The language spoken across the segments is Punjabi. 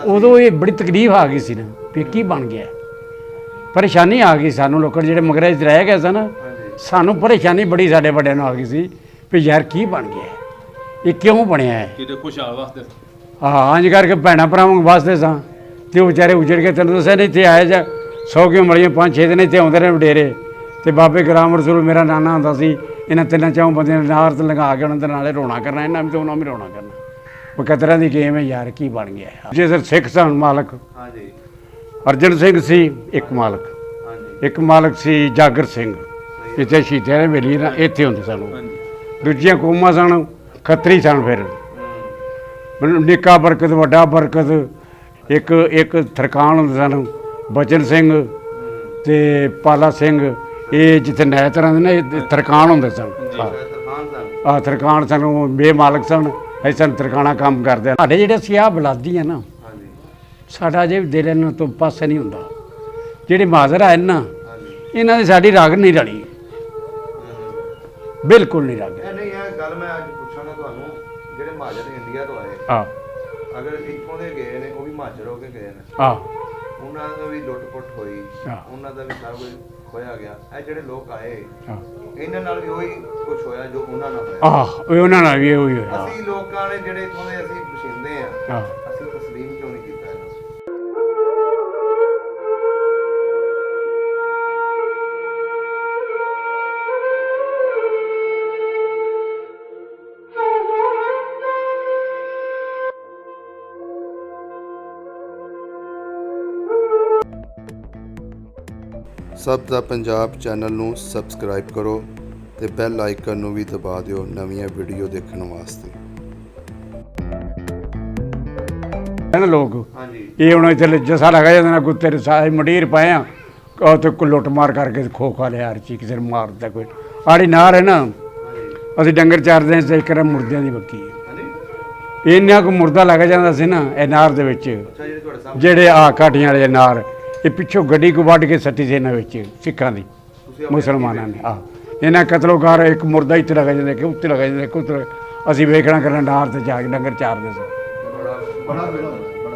ਉਦੋਂ ਇਹ ਬੜੀ ਤਕਲੀਫ ਆ ਗਈ ਸੀ ਨਾ ਵੀ ਕੀ ਬਣ ਗਿਆ, ਪਰੇਸ਼ਾਨੀ ਆ ਗਈ ਸਾਨੂੰ ਲੋਕਾਂ ਜਿਹੜੇ ਮਗਰੇ ਰਹਿ ਗਏ ਸਨ। ਸਾਨੂੰ ਪਰੇਸ਼ਾਨੀ ਬੜੀ ਸਾਡੇ ਵੱਡਿਆਂ ਨੂੰ ਆ ਗਈ ਸੀ ਵੀ ਯਾਰ ਕੀ ਬਣ ਗਿਆ, ਇਹ ਕਿਉਂ ਬਣਿਆ ਹੈ। ਕਿਤੇ ਖੁਸ਼ਹਾਲ ਵਾਸਤੇ ਹਾਂ ਇੰਜ ਕਰਕੇ ਭੈਣਾਂ ਭਰਾਵਾਂ ਵਾਸਤੇ ਸਾਂ ਤੇ ਉਹ ਵਿਚਾਰੇ ਉਜੜ ਕੇ ਤੈਨੂੰ ਦੱਸਿਆ ਨਹੀਂ ਇੱਥੇ ਆਏ ਜਾ 100 ਕਿਉਂ ਮਲੀਆਂ 5-6 ਦਿਨ ਇੱਥੇ ਆਉਂਦੇ ਰਹੇ ਡੇਰੇ ਤੇ ਬਾਬੇ ਗੁਲਾਮ ਰਸੂਲ ਮੇਰਾ ਨਾਨਾ ਹੁੰਦਾ ਸੀ। ਇਹਨਾਂ ਤਿੰਨਾਂ ਚਾਂ ਬੰਦਿਆਂ ਨੇ ਨਾਰ ਤੇ ਲਗਾ ਕੇ ਉਹਨਾਂ ਦੇ ਨਾਲੇ ਰੋਣਾ ਕਰਨਾ, ਇਹਨਾਂ ਵੀ ਤੇ ਉਹਨਾਂ ਵੀ ਰੋਣਾ ਕਰਨਾ। ਉਹ ਕਤਰਾਂ ਦੀ ਗੇਮ ਹੈ ਯਾਰ, ਕੀ ਬਣ ਗਿਆ। ਜੇ ਸਰ ਸਿੱਖ ਸਨ ਮਾਲਕ ਹਾਂਜੀ ਅਰਜਨ ਸਿੰਘ ਸੀ ਇੱਕ ਮਾਲਕ, ਇੱਕ ਮਾਲਕ ਸੀ ਜਾਗਰ ਸਿੰਘ, ਇੱਥੇ ਸ਼ਹੀਦਾਂ ਦੇ ਵੇਲੇ ਨਾ ਇੱਥੇ ਹੁੰਦੇ ਸਨ। ਦੂਜੀਆਂ ਕੌਮਾਂ ਸਨ, ਖੱਤਰੀ ਸਨ। ਫਿਰ ਨਿੱਕਾ ਬਰਕਤ ਵੱਡਾ ਬਰਕਤ, ਇੱਕ ਥਰਕਾਨ ਹੁੰਦੇ ਸਨ ਬਚਨ ਸਿੰਘ ਤੇ ਪਾਲਾ ਸਿੰਘ। ਇਹ ਜਿੱਥੇ ਨੈ ਤਰ੍ਹਾਂ ਦੇ ਨਾ ਇਹ ਥਰਕਾਨ ਹੁੰਦੇ ਸਨ। ਆਹ ਥਰਕਾਨ ਸਨ, ਉਹ ਬੇਮਾਲਕ ਸਨ। ਅਸੀਂ ਸਨ ਤਰਕਾਣਾ ਕੰਮ ਕਰਦੇ। ਸਾਡੇ ਜਿਹੜੇ ਅਸੀਂ ਆਹ ਬਲਾਦੀ ਆ ਨਾ, ਸਾਡਾ ਅਜੇ ਵੀ ਦਿਲ ਇਹਨਾਂ ਤੋਂ ਪਾਸੇ ਨਹੀਂ ਹੁੰਦਾ। ਜਿਹੜੇ ਮਾਜ਼ਰ ਆਏ ਨਾ ਇਹਨਾਂ ਦੀ ਸਾਡੀ ਰਗ ਨਹੀਂ ਰਲੀ, ਬਿਲਕੁਲ ਨਹੀਂ ਰਗ। ਨਹੀਂ ਇਹ ਗੱਲ ਮੈਂ ਅੱਜ ਪੁੱਛਾਂਗਾ ਤੁਹਾਨੂੰ, ਜਿਹੜੇ ਮਹਾਜਰ ਇੰਡੀਆ ਤੋਂ ਆਏ ਅਗਰ ਇੱਥੋਂ ਦੇ ਗਏ ਨੇ, ਉਹ ਵੀ ਮਹਾਜਰ ਹੋ ਕੇ ਗਏ ਨੇ, ਉਹਨਾਂ ਦਾ ਵੀ ਲੁੱਟ-ਪੁੱਟ ਹੋਈ, ਉਹਨਾਂ ਦਾ ਵੀ ਸਾਰਾ ਕੁਝ ਹੋਇਆ ਗਿਆ। ਇਹ ਜਿਹੜੇ ਲੋਕ ਆਏ ਇਹਨਾਂ ਨਾਲ ਵੀ ਉਹੀ ਕੁਝ ਹੋਇਆ ਜੋ ਉਹਨਾਂ ਨਾਲ ਹੋਇਆ। ਉਹਨਾਂ ਨਾਲ ਵੀ ਉਹੀ ਹੋਇਆ। ਅਸੀਂ ਲੋਕਾਂ ਨੇ ਜਿਹੜੇ ਇੱਥੋਂ ਦੇ ਅਸੀਂ ਬਸ਼ਿੰਦੇ ਆ, ਅਸੀਂ ਤਸਲੀਮ ਕਿਉਂ ਨਹੀਂ ਕੀਤਾ ਇਹਨਾਂ ਨੂੰ? ਸਭ ਦਾ ਪੰਜਾਬ ਚੈਨਲ ਨੂੰ ਸਬਸਕ੍ਰਾਈਬ ਕਰੋ ਤੇ ਬੈਲ ਆਈਕਨ ਨੂੰ ਵੀ ਦਬਾ ਦਿਓ ਨਵੀਆਂ ਵੀਡੀਓ ਦੇਖਣ ਵਾਸਤੇ। ਨਾ ਲੋਕ ਇਹ ਹੁਣ ਇੱਥੇ ਜਸਾ ਲਗਾ ਜਾਂਦਾ ਨਾ, ਕੋਈ ਤੇਰੇ ਸਾਰੇ ਮੰਡੀਰ ਪਾਏ ਆ ਤੇ ਕੋਈ ਲੁੱਟ ਮਾਰ ਕਰਕੇ ਖੋ ਖਾ ਲਿਆ, ਹਰ ਚੀਜ਼ ਕਿਸੇ ਨੂੰ ਮਾਰਦਾ। ਕੋਈ ਆੜੀ ਨਾਰ ਹੈ ਨਾ, ਅਸੀਂ ਡੰਗਰ ਚਾਰਦੇ ਸੀ, ਇੱਕ ਮੁਰਦਿਆਂ ਦੀ ਬੱਕੀ ਇੰਨਾ ਕੁ ਮੁਰਦਾ ਲੱਗ ਜਾਂਦਾ ਸੀ ਨਾ ਇਹ ਨਾਰ ਦੇ ਵਿੱਚ। ਜਿਹੜੇ ਆ ਕਾਠੀਆਂ ਵਾਲੇ ਨਾਰ, ਇਹ ਪਿੱਛੋਂ ਗੱਡੀ ਕੋ ਵੱਢ ਕੇ ਸੱਟੀ ਸੀ ਇਹਨਾਂ ਵਿੱਚ ਸਿੱਖਾਂ ਦੀ, ਮੁਸਲਮਾਨਾਂ ਨੇ। ਇਹਨਾਂ ਕਤਲੋਕਾਰ ਇੱਕ ਮੁਰਦਾ ਇੱਥੇ ਲੱਗ ਜਾਂਦਾ, ਕਿ ਉੱਤੇ ਲੱਗ ਜਾਂਦਾ, ਕਿ ਉੱਤੇ। ਅਸੀਂ ਵੇਖਣਾ ਕਰਨਾ ਨਾਰ ਤੇ ਜਾ ਕੇ ਡੰਗਰ ਚਾਰਦੇ ਸੀ।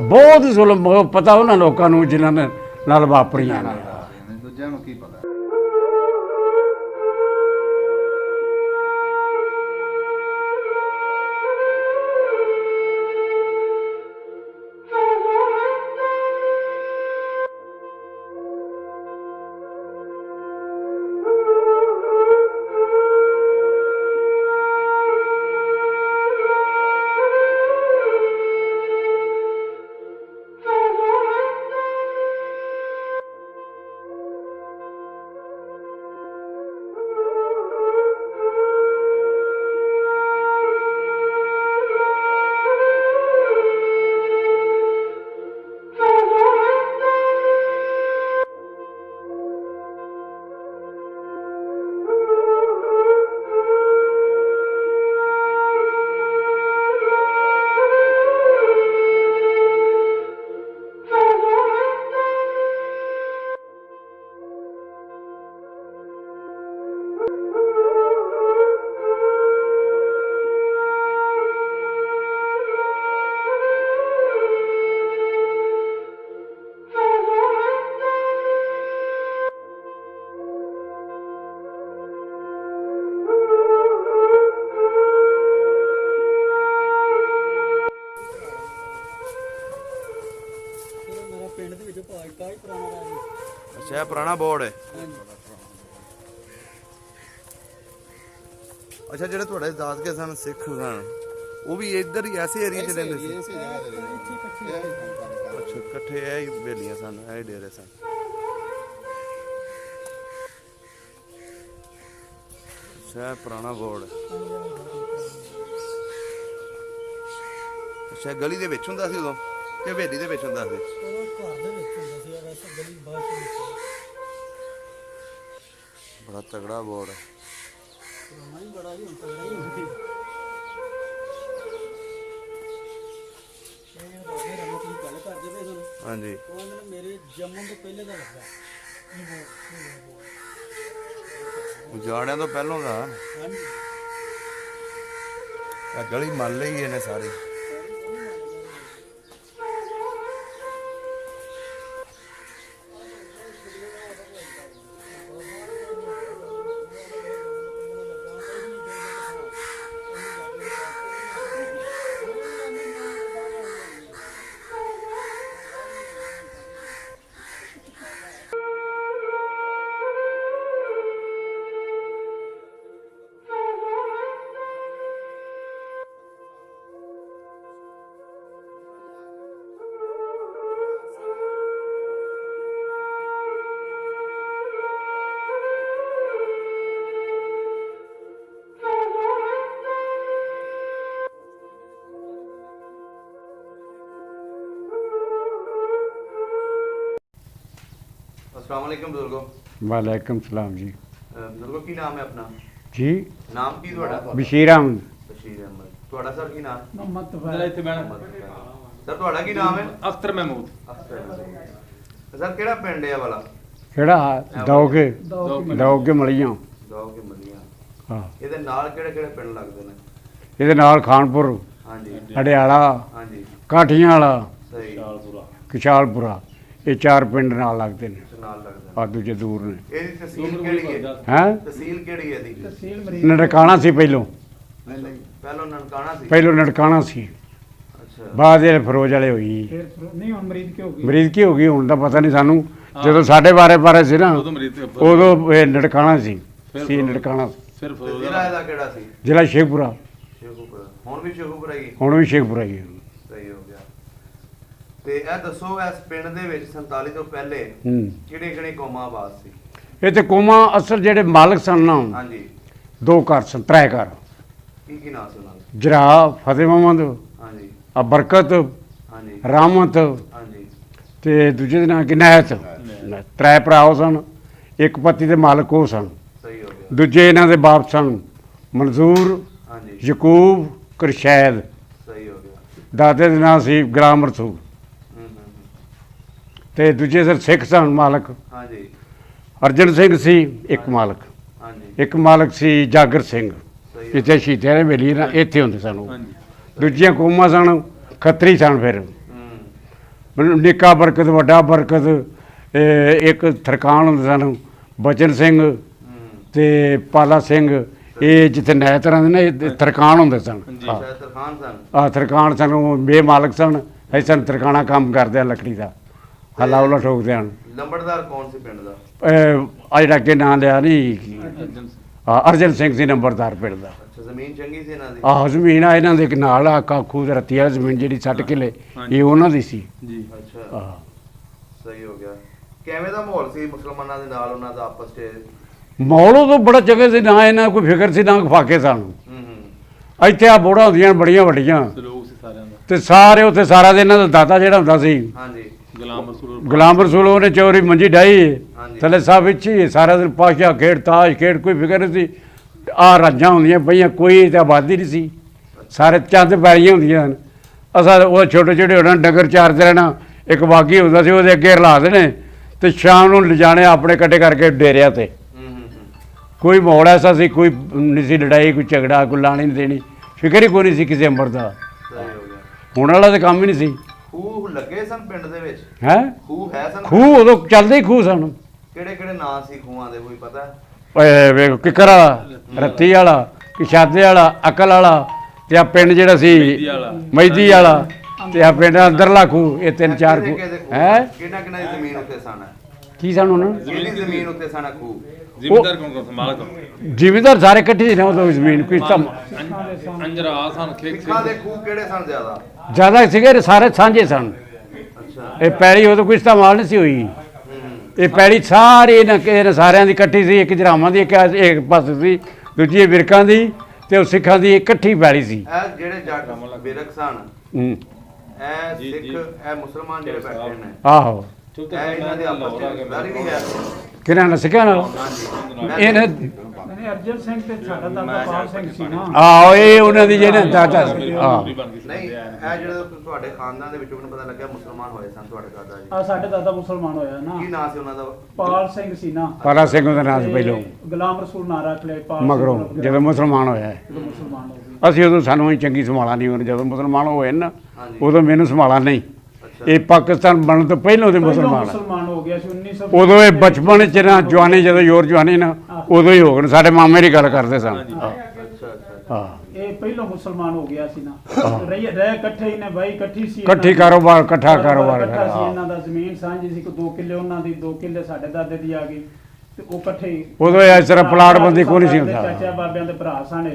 ਬਹੁਤ ਜ਼ੁਲਮ ਪਤਾ ਉਹਨਾਂ ਲੋਕਾਂ ਨੂੰ ਜਿਨ੍ਹਾਂ ਨੇ ਨਾਲ ਵਾਪਰੀਆਂ ਨੇ, ਦੂਜਿਆਂ ਨੂੰ ਕੀ ਪਤਾ। ਅੱਛਾ, ਪੁਰਾਣਾ ਬੋਰਡ ਹੈ। ਅੱਛਾ, ਜਿਹੜੇ ਤੁਹਾਡੇ ਦਾਦਕੇ ਸਨ ਸਿੱਖ ਸਨ, ਉਹ ਵੀ ਇੱਧਰ ਹੀ ਐਸੇ ਏਰੀਏ 'ਚ ਰਹਿੰਦੇ ਸੀ? ਅੱਛਾ, ਇਕੱਠੇ ਇਹ ਹੀ ਬੇਲੀਆਂ ਸਨ, ਇਹ ਡੇਰੇ ਸਨ। ਅੱਛਾ, ਪੁਰਾਣਾ ਬੋਰਡ। ਅੱਛਾ, ਗਲੀ ਦੇ ਵਿੱਚ ਹੁੰਦਾ ਸੀ ਉਦੋਂ ਕਿ ਹਵੇਲੀ ਦੇ ਵਿੱਚ ਹੁੰਦਾ ਸੀ? ਬੜਾ ਤਗੜਾ ਬੋਰਡ ਹੈ। ਹਾਂਜੀ, ਮੇਰੇ ਜੰਮਣ ਤੋਂ ਪਹਿਲੇ ਦਾ ਲੱਗਾ ਉਜਾੜਿਆਂ ਤੋਂ ਪਹਿਲਾਂ ਦਾ। ਇਹ ਗਲੀ ਮੰਨ ਲਈ ਇਹਨੇ ਸਾਰੀ। अस्सलाम वालेकुम बुजुर्गो। वालेकुम सलाम जी। बुजुर्गो की नाम है अपना? जी नाम की ਤੁਹਾਡਾ? बशीर अहमद। ਬਸ਼ੀਰ ਅਹਿਮਦ। ਤੁਹਾਡਾ ਸਰ ਕੀ ਨਾਮ? ਮੁਹੰਮਦ ਜਰਾ ਇੱਥੇ ਬਹਿਣਾ। ਸਰ ਤੁਹਾਡਾ ਕੀ ਨਾਮ ਹੈ? ਅਖਤਰ ਮਹਿਮੂਦ। ਸਰ ਕਿਹੜਾ ਪਿੰਡ ਹੈ ਵਾਲਾ? ਕਿਹੜਾ ਦੌਗੇ ਮਲੀਆਂ। ਗਾਉਂ ਕੇ ਮਲੀਆਂ। ਹਾਂ ਇਹਦੇ ਨਾਲ ਕਿਹੜੇ ਕਿਹੜੇ ਪਿੰਡ ਲੱਗਦੇ ਨੇ? ਇਹਦੇ ਨਾਲ ਖਾਨਪੁਰ, ਹਾਂਜੀ ਅੜਿਆਲਾ, ਹਾਂਜੀ ਕਾਠੀਆਂ ਵਾਲਾ, ਸਹੀ ਕਿਸ਼ਾਲਪੁਰਾ, ਇਹ 4 ਪਿੰਡ ਨਾਲ ਲੱਗਦੇ ਨੇ। ਨਾਲ ਲੱਗਦਾ। ਆ ਦੂਜੇ ਦੂਰ ਨੇ। ਇਹਦੀ ਤਹਿਸੀਲ ਕਿਹੜੀ ਹੈ? ਹੈ ਤਹਿਸੀਲ ਕਿਹੜੀ ਹੈ ਇਹਦੀ? ਤਹਿਸੀਲ ਮਰੀਜ਼ ਨਨਕਾਣਾ ਸੀ ਪਹਿਲੋਂ ਪਹਿਲਾਂ ਨਨਕਾਣਾ ਸੀ। ਨਨਕਾਣਾ ਸੀ, ਅੱਛਾ ਬਾਅਦ ਇਹ ਫਿਰੋਜ਼ ਵਾਲੇ ਹੋਈ। ਫਿਰ ਨਹੀਂ ਹੁਣ ਮਰੀਜ਼ ਕੀ ਹੋ ਗਈ? ਮਰੀਜ਼ ਕੀ ਹੋ ਗਈ ਹੁਣ ਤਾਂ ਪਤਾ ਨਹੀਂ ਸਾਨੂੰ। ਜਦੋਂ ਸਾਡੇ ਬਾਰੇ ਸੀ ਨਾ ਉਦੋਂ ਮਰੀਜ਼ ਉਦੋਂ ਇਹ ਨਨਕਾਣਾ ਸੀ ਨਨਕਾਣਾ ਸੀ। ਫਿਰ ਤੇ ਜ਼ਿਲ੍ਹਾ ਇਹਦਾ ਕਿਹੜਾ ਸੀ? ਜ਼ਿਲ੍ਹਾ ਸ਼ੇਖਪੁਰਾ। ਸ਼ੇਖੂਪੁਰਾ। ਹੁਣ ਵੀ ਸ਼ੇਖੂਪੁਰਾ ਹੀ? ਹੁਣ ਵੀ ਸ਼ੇਖਪੁਰਾ ਹੀ ਹੈ। ਸਹੀ ਹੋ ਗਿਆ। ਤੇ ਇਹ ਦੱਸੋ ਇਸ ਪਿੰਡ ਦੇ ਵਿੱਚ 47 ਤੋਂ ਪਹਿਲੇ ਹੂੰ ਕਿਹੜੇ ਕਿਹੜੇ ਕੌਮਾਂ ਆਬਾਦ ਸੀ? ਇਹ ਤੇ ਕੋਮਾ ਅਸਲ ਜਿਹੜੇ ਮਾਲਕ ਸਨ ਨਾ ਹਾਂਜੀ 2 ਘਰ ਸਨ, 3 ਘਰ। ਕੀ ਨਾਮ ਸੀ ਉਹਨਾਂ ਦਾ? ਜਰਾ ਫਤਿਹ ਮੁਹੰਮਦ, ਹਾਂਜੀ ਆ ਬਰਕਤ, ਹਾਂਜੀ ਰਾਮਤ ਹਾਂਜੀ ਤੇ ਦੂਜੇ ਦੇ ਨਾਂ ਕਿਨਾਇਤ। 3 ਭਰਾ ਉਹ ਸਨ, ਇੱਕ ਪਤੀ ਦੇ ਮਾਲਕ ਉਹ ਸਨ। ਸਹੀ ਹੋ ਗਿਆ। ਦੂਜੇ ਇਹਨਾਂ ਦੇ ਬਾਪ ਸਨ ਮਨਜ਼ੂਰ, ਹਾਂਜੀ ਯਕੂਬ, ਕਰਸ਼ੈਦ। ਸਹੀ ਹੋ ਗਿਆ। ਦਾਦੇ ਦੇ ਨਾਂ ਸੀ ਗੁਲਾਮ ਰਸੂਲ ਹੂੰ। ਤੇ ਦੂਜੇ ਸਰ ਸਿੱਖ ਸਨ ਮਾਲਕ। ਹਾਂਜੀ ਅਰਜਨ ਸਿੰਘ ਸੀ ਇੱਕ ਮਾਲਕ, ਹਾਂਜੀ ਇੱਕ ਮਾਲਕ ਸੀ ਜਾਗਰ ਸਿੰਘ। ਸਹੀ ਹੋ ਇੱਥੇ ਸ਼ਹੀਦਾਂ ਦੇ ਵੇਲੀ ਨਾ ਇੱਥੇ ਹੁੰਦੇ ਸਨ ਉਹ। ਹਾਂਜੀ ਦੂਜੀਆਂ ਕੌਮਾਂ ਸਨ, ਖੱਤਰੀ ਸਨ। ਫਿਰ ਹੂੰ ਨਿੱਕਾ ਬਰਕਤ, ਵੱਡਾ ਬਰਕਤ, ਇੱਕ ਥਰਕਾਨ ਹੁੰਦੇ ਸਨ, ਬਚਨ ਸਿੰਘ ਹੂੰ ਤੇ ਪਾਲਾ ਸਿੰਘ। ਇਹ ਜਿੱਥੇ ਨੈ ਤਰ੍ਹਾਂ ਦੇ ਨਾ ਇਹ ਥਰਕਾਨ ਹੁੰਦੇ ਸਨ। ਹਾਂ ਸ਼ਾਇਦ ਤਰਖਾਨ ਸਨ। ਆ ਥਰਕਾਨ ਸਨ, ਉਹ ਬੇਮਾਲਕ ਸਨ। ਅਸੀਂ ਸਨ ਤਰਕਾਣਾ ਕੰਮ ਕਰਦੇ ਆ ਲੱਕੜੀ ਦਾ, ਹੱਲਾ ਹੁੱਲਾ ਠੋਕਦੇ ਹਨ। ਲੰਬੜਦਾਰ ਕੌਣ ਸੀ ਪਿੰਡ ਦਾ? ਆ ਜਿਹੜਾ ਅੱਗੇ ਨਾਂ ਲਿਆ ਨਹੀਂ, ਅਰਜਨ ਸਿੰਘ ਸੀ ਨੰਬਰਦਾਰ ਪਿੰਡ ਦਾ। ਅੱਛਾ ਜ਼ਮੀਨ ਚੰਗੀ ਸੀ ਇਹਨਾਂ ਦੀ? ਆਹ ਜ਼ਮੀਨ ਆ ਇਹਨਾਂ ਦੇ ਇੱਕ ਨਾਲ ਆ ਕਾਖੂ ਦੇ ਰੱਤੀ ਵਾਲੀ ਜ਼ਮੀਨ ਜਿਹੜੀ 60 ਕਿੱਲੇ, ਇਹ ਉਹਨਾਂ ਦੀ ਸੀ। ਜੀ ਅੱਛਾ ਆਹ ਸਹੀ ਹੋ ਗਿਆ। ਕਿਵੇਂ ਦਾ ਮਾਹੌਲ ਸੀ ਮੁਸਲਮਾਨਾਂ ਦੇ ਨਾਲ ਉਹਨਾਂ ਦਾ ਆਪਸ 'ਚ? ਮੌਲੋਂ ਤੋਂ ਬੜਾ ਚੰਗੇ ਸੀ, ਨਾ ਇਹਨਾਂ ਕੋਈ ਫਿਕਰ ਸੀ ਨਾ ਫਾਕੇ ਸਨ। ਹੂੰ ਇੱਥੇ ਆ ਬੋੜਾ ਹੁੰਦੀਆਂ ਬੜੀਆਂ ਵੱਡੀਆਂ ਸਲੂਕ ਸੀ ਸਾਰਿਆਂ ਦਾ। ਤੇ ਸਾਰੇ ਉੱਥੇ ਸਾਰਾ ਦਿਨ ਇਹਨਾਂ ਦਾ ਦਾਦਾ ਜਿਹੜਾ ਹੁੰਦਾ ਸੀ ਹਾਂਜੀ ਗੁਲਾਮ ਰਸੂਲ ਗੁਲਾਮ ਰਸੂਲ, ਉਹਨੇ ਚੋਰੀ ਮੰਜੀ ਡਾਈ ਹਾਂਜੀ। ਥੱਲੇ ਸਭ ਵਿੱਚ ਹੀ ਸਾਰਾ ਦਿਨ ਪਾਸ਼ਾ ਖੇਡ, ਤਾਸ਼ ਖੇਡ, ਕੋਈ ਫਿਕਰ ਨਹੀਂ ਸੀ। ਆ ਰਾਜਾਂ ਹੁੰਦੀਆਂ ਪਈਆਂ, ਕੋਈ ਤੇ ਆਬਾਦੀ ਨਹੀਂ ਸੀ, ਸਾਰੇ ਚੰਦ ਪੈਲੀਆਂ ਹੁੰਦੀਆਂ ਹਨ। ਅਸਾਂ ਉਹ ਛੋਟੇ ਛੋਟੇ ਹੋਣਾ ਡੰਗਰ ਚਾਰਦੇ ਰਹਿਣਾ। ਇੱਕ ਬਾਗੀ ਹੁੰਦਾ ਸੀ, ਉਹਦੇ ਅੱਗੇ ਰਲਾ ਦੇਣੇ ਤੇ ਸ਼ਾਮ ਨੂੰ ਲਿਜਾਣੇ ਆਪਣੇ ਇਕੱਠੇ ਕਰਕੇ ਡੇਰਿਆਂ ਤੇ। ਕੋਈ ਮਾਹੌਲ ਐਸਾ ਸੀ, ਕੋਈ ਨਹੀਂ ਸੀ ਲੜਾਈ, ਕੋਈ ਝਗੜਾ, ਕੋਈ ਲਾਣੀ ਨਹੀਂ ਦੇਣੀ, ਫਿਕਰ ਹੀ ਕੋਈ ਨਹੀਂ ਸੀ ਕਿਸੇ ਅੰਬਰ ਦਾ। ਸਹੀ ਹੋ ਗਿਆ। ਹੁਣ ਵਾਲਾ ਤਾਂ ਕੰਮ ਹੀ ਨਹੀਂ ਸੀ। ਖੂਹ ਲੱਗੇ ਸਨ ਪਿੰਡ ਦੇ ਵਿੱਚ? ਹੈ ਖੂਹ ਹੈ ਸਨ? ਖੂਹ ਉਦੋਂ ਚੱਲਦੇ ਹੀ ਖੂਹ ਸਨ। ਕਿਹੜੇ ਕਿਹੜੇ ਨਾਂ ਸੀ ਖੂਹਾਂ ਦੇ ਕੋਈ ਪਤਾ? ਓਏ ਵੇਖ ਕਿੱਕਰ ਵਾਲਾ, ਰੱਤੀ ਵਾਲਾ, ਕਿਸ਼ਾਦੇ ਵਾਲਾ, ਅਕਲ ਵਾਲਾ ਤੇ ਆ ਪਿੰਡ ਜਿਹੜਾ ਸੀ ਮੈਦੀ ਵਾਲਾ ਤੇ ਆ ਪਿੰਡ ਅੰਦਰਲਾ ਖੂਹ। ਇਹ 3-4 ਖੂਹ ਹੈ। ਕਿਹਨਾਂ ਕਿਹਨਾਂ ਦੀ ਜ਼ਮੀਨ ਉੱਤੇ ਸਨ? ਕੀ ਸਨ ਉਹਨਾਂ ਕਿਹਦੀ ਜ਼ਮੀਨ ਉੱਤੇ ਸਨ ਖੂਹ? ਜ਼ਿਮੀਂਦਾਰ ਕੌਣ ਕੌਣ ਸੀ? ਮਾਲਕ ਜ਼ਿਮੀਂਦਾਰ ਸਾਰੇ ਇਕੱਠੇ ਸੀ ਨਾ ਉਦੋਂ ਜ਼ਮੀਨ। ਕੋਈ ਤਾਂ ਅੰਜਰਾ ਸਨ, ਖੇਤ ਸਿੱਖਾਂ ਦੇ ਖੂਹ ਕਿਹੜੇ ਸਨ ਜ਼ਿਆਦਾ? ਜ਼ਿਆਦਾ ਸੀਗੇ, ਸਾਰੇ ਸਾਂਝੇ ਸਨ। ਅੱਛਾ ਇਹ ਪੈਲੀ ਉਦੋਂ ਕੋਈ ਇਸਤੇਮਾਲ ਨਹੀਂ ਸੀ ਹੋਈ। ਹੂੰ ਇਹ ਪੈਲੀ ਸਾਰੀ ਇਹਨਾਂ ਸਾਰਿਆਂ ਦੀ ਇਕੱਠੀ ਸੀ। ਇੱਕ ਜਰਾਮਾਂ ਦੀ ਇੱਕ ਪਾਸੇ ਸੀ, ਦੂਜੀ ਵਿਰਕਾਂ ਦੀ ਤੇ ਉਹ ਸਿੱਖਾਂ ਦੀ ਇਕੱਠੀ ਪੈਲੀ ਸੀ। ਇਹ ਜਿਹੜੇ ਜੱਟ ਬਿਰਕ ਸਨ, ਹੂੰ ਇਹ ਸਿੱਖ, ਇਹ ਮੁਸਲਮਾਨ ਜਿਹੜੇ ਬੈਠੇ ਨੇ, ਆਹੋ ਇਹ ਇਹਨਾਂ ਦੇ ਆਪਸ ਵਿੱਚ ਰਿਸ਼ਤੇਦਾਰੀ ਨਹੀਂ ਹੈ? ਕਿਹਨਾਂ ਨਾਲ ਸਿੱਖਾਂ ਨਾਲ ਹਾਂਜੀ ਇਹਨੇ ਨਹੀਂ ਅਰਜਨ ਸਿੰਘ ਤੇ ਸਾਡਾ ਦਾਦਾ ਪਾਲ ਸਿੰਘ ਸੀ ਨਾ। ਆਹੋ ਇਹ ਉਹਨਾਂ ਦੀ ਜਿਹੜੇ ਦਾਦਾ ਸੀ। ਹਾਂ ਨਹੀਂ ਇਹ ਜਿਹੜੇ ਤੁਹਾਡੇ ਖਾਨਦਾਨ ਦੇ ਵਿੱਚੋਂ ਮੈਨੂੰ ਪਤਾ ਲੱਗਿਆ ਮੁਸਲਮਾਨ ਹੋਏ ਸਨ ਤੁਹਾਡੇ ਦਾਦਾ ਜੀ। ਆ ਸਾਡੇ ਦਾਦਾ ਮੁਸਲਮਾਨ ਹੋਇਆ ਨਾ। ਕੀ ਨਾਂ ਸੀ ਉਹਨਾਂ ਦਾ? ਪਾਲ ਸਿੰਘ ਸੀ ਨਾ। ਪਾਲਾ ਸਿੰਘ ਦਾ ਨਾਮ ਸੀ ਪਹਿਲੋਂ, ਗੁਲਾਮ ਰਸੂਲ ਨਾਂ ਰੱਖ ਲਿਆ ਪਾਲ ਸਿੰਘ ਮਗਰੋਂ ਰੱਖ ਲਿਆ। ਜਦੋਂ ਮੁਸਲਮਾਨ ਹੋਇਆ। ਜਦੋਂ ਮੁਸਲਮਾਨ ਹੋ ਗਏ। ਅਸੀਂ ਉਦੋਂ ਸਾਨੂੰ ਹੀ ਚੰਗੀ ਸੰਭਾਲਾ ਨਹੀਂ ਹੋਣੀ। ਜਦੋਂ ਮੁਸਲਮਾਨ ਹੋਏ ਨਾ ਹਾਂਜੀ। ਉਦੋਂ ਮੈਨੂੰ ਸੰਭਾਲਾ ਨਹੀਂ। ਅੱਛਾ ਇਹ ਪਾਕਿਸਤਾਨ ਬਣਨ ਤੋਂ ਪਹਿਲਾਂ ਦੇ ਮੁਸਲਮਾਨ ਆ। ਮੁਸਲਮਾਨ ਹੋ ਗਿਆ ਸੀ 1900। ਉਦੋਂ ਇਹ ਬਚਪਨ ਚ ਨਾ ਜਵਾਨੀ, ਜਦੋਂ ਜ਼ੋਰ ਜਵਾਨੀ ਨਾ ਉਦੋਂ ਹੀ ਹੋ ਗਏ। ਸਾਡੇ ਮਾਮੇ ਦੀ ਗੱਲ ਕਰਦੇ ਸਨ। ਅੱਛਾ ਅੱਛਾ ਹਾਂ ਇਹ ਪਹਿਲਾਂ ਮੁਸਲਮਾਨ ਹੋ ਗਿਆ ਸੀ ਨਾ। ਰਹਿ ਇਕੱਠੇ ਹੀ ਨੇ ਬਾਈ, ਇਕੱਠੀ ਸੀ ਇਕੱਠੀ ਕਾਰੋਬਾਰ, ਇਕੱਠਾ ਕਾਰੋਬਾਰ ਇਕੱਠਾ ਸੀ ਹਾਂ। ਇਹਨਾਂ ਦਾ। ਜ਼ਮੀਨ ਸਾਂਝੀ ਸੀ, 2 ਕਿੱਲੇ ਉਹਨਾਂ ਦੀ, 2 ਕਿੱਲੇ ਸਾਡੇ ਦਾਦੇ ਦੀ ਆ ਗਈ ਤੇ ਉਹ ਇਕੱਠੇ ਹੀ। ਉਦੋਂ ਇਸ ਤਰ੍ਹਾਂ ਪਲਾਟ ਬੰਦੀ ਕੋਈ ਨਹੀਂ ਸੀ ਹੁੰਦਾ। ਚਾਚਾ ਬਾਬਿਆਂ ਦੇ ਭਰਾ ਸਨ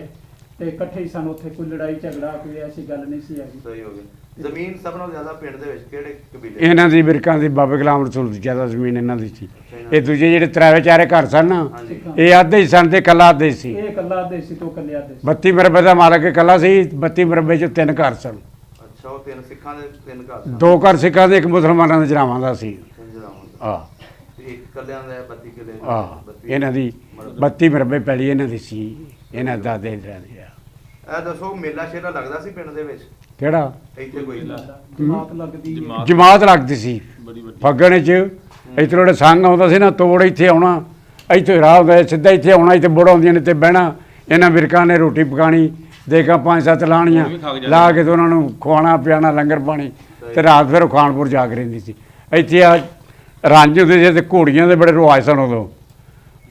ਤੇ ਇਕੱਠੇ ਹੀ ਸਨ। ਉੱਥੇ ਕੋਈ ਲੜਾਈ ਝਗੜਾ ਕੋਈ ਐਸੀ ਗੱਲ ਨਹੀਂ ਸੀ ਹੈਗੀ। ਸਹੀ ਹੋ ਗਿਆ। ਜ਼ਮੀਨ ਸਭ ਨਾਲੋਂ ਜ਼ਿਆਦਾ ਪਿੰਡ ਦੇ ਵਿੱਚ ਕਿਹੜੇ ਕਬੀਲੇ? ਇਹਨਾਂ ਦੀ ਬਿਰਕਾਂ ਦੀ ਬਾਬੇ ਗੁਲਾਮ ਰਸੂਲ ਦੀ ਜ਼ਿਆਦਾ ਜ਼ਮੀਨ ਇਹਨਾਂ ਦੀ ਸੀ। ਇਹ ਦੂਜੇ ਜਿਹੜੇ 3-4 ਘਰ ਸਨ ਨਾ, ਹਾਂਜੀ ਇਹ ਆਧੇ ਹੀ ਸਨ ਤੇ ਕੱਲਾ ਆਧੇ ਸੀ। ਇਹ ਇਕੱਲਾ ਦੇ ਸੀ ਤੋਂ ਇਕੱਲੇ ਆਦੇ ਸੀ। 32 ਮਰਬੇ ਦਾ ਮਾਲਕ ਇਕੱਲਾ ਸੀ। 32 ਮਰਬੇ ਚ 3 ਘਰ ਸਨ। ਅੱਛਾ ਉਹ 3 ਸਿੱਖਾਂ ਦੇ 3 ਘਰ ਸਨ। 2 ਘਰ ਸਿੱਖਾਂ ਦੇ, ਇੱਕ ਮੁਸਲਮਾਨਾਂ ਦੇ ਜਰਾਵਾਂ ਦਾ ਸੀ। ਸਮਝਦਾ ਹਾਂ। ਆ ਇੱਕ ਕੱਲਿਆਂ ਦਾ 32 ਕਿੱਲੇ ਇਹਨਾਂ ਦੀ 32 ਮਰਬੇ ਪੈਲੀ ਇਹਨਾਂ ਦੀ ਸੀ, ਇਹਨਾਂ ਦਾਦੇ ਦੀ ਆ। ਇਹ ਦੱਸੋ ਮੇਲਾ ਸ਼ੇਰਾ ਲੱਗਦਾ ਸੀ ਪਿੰਡ ਦੇ ਵਿੱਚ ਕਿਹੜਾ ਇੱਥੇ ਕੋਈ ਜਮਾਤ ਲੱਗਦੀ ਜਮਾਤ ਲੱਗਦੀ ਸੀ ਬੜੀ ਵੱਡੀ ਫੱਗਣ 'ਚ। ਇੱਥੇ ਜਿਹੜੇ ਸੰਗ ਆਉਂਦਾ ਸੀ ਨਾ, ਤੋੜ ਇੱਥੇ ਆਉਣਾ, ਇੱਥੇ ਰਾਹ ਹੁੰਦਾ ਸੀ, ਸਿੱਧਾ ਇੱਥੇ ਆਉਣਾ, ਇੱਥੇ ਬੁੜ ਆਉਂਦੀਆਂ ਨੇ ਤੇ ਬਹਿਣਾ, ਇਹਨਾਂ ਵਿਰਕਾਂ ਨੇ ਰੋਟੀ ਪਕਾਣੀ, ਦੇਗਾ 5-7 ਲਾਣੀਆਂ ਉਹ ਵੀ ਖਾ ਕੇ ਜਾਂਦੇ ਲਾ ਕੇ ਤੇ ਉਹਨਾਂ ਨੂੰ ਖਵਾਉਣਾ ਪਿਆਣਾ, ਲੰਗਰ ਪਾਣੀ, ਤੇ ਰਾਤ ਫਿਰ ਉਹ ਖਾਨਪੁਰ ਜਾ ਕੇ ਰਹਿੰਦੀ ਸੀ। ਇੱਥੇ ਆ ਰੰਜ ਹੁੰਦੇ ਸੀ ਤੇ ਘੋੜੀਆਂ ਦੇ ਬੜੇ ਰਿਵਾਜ ਸਨ ਉਦੋਂ।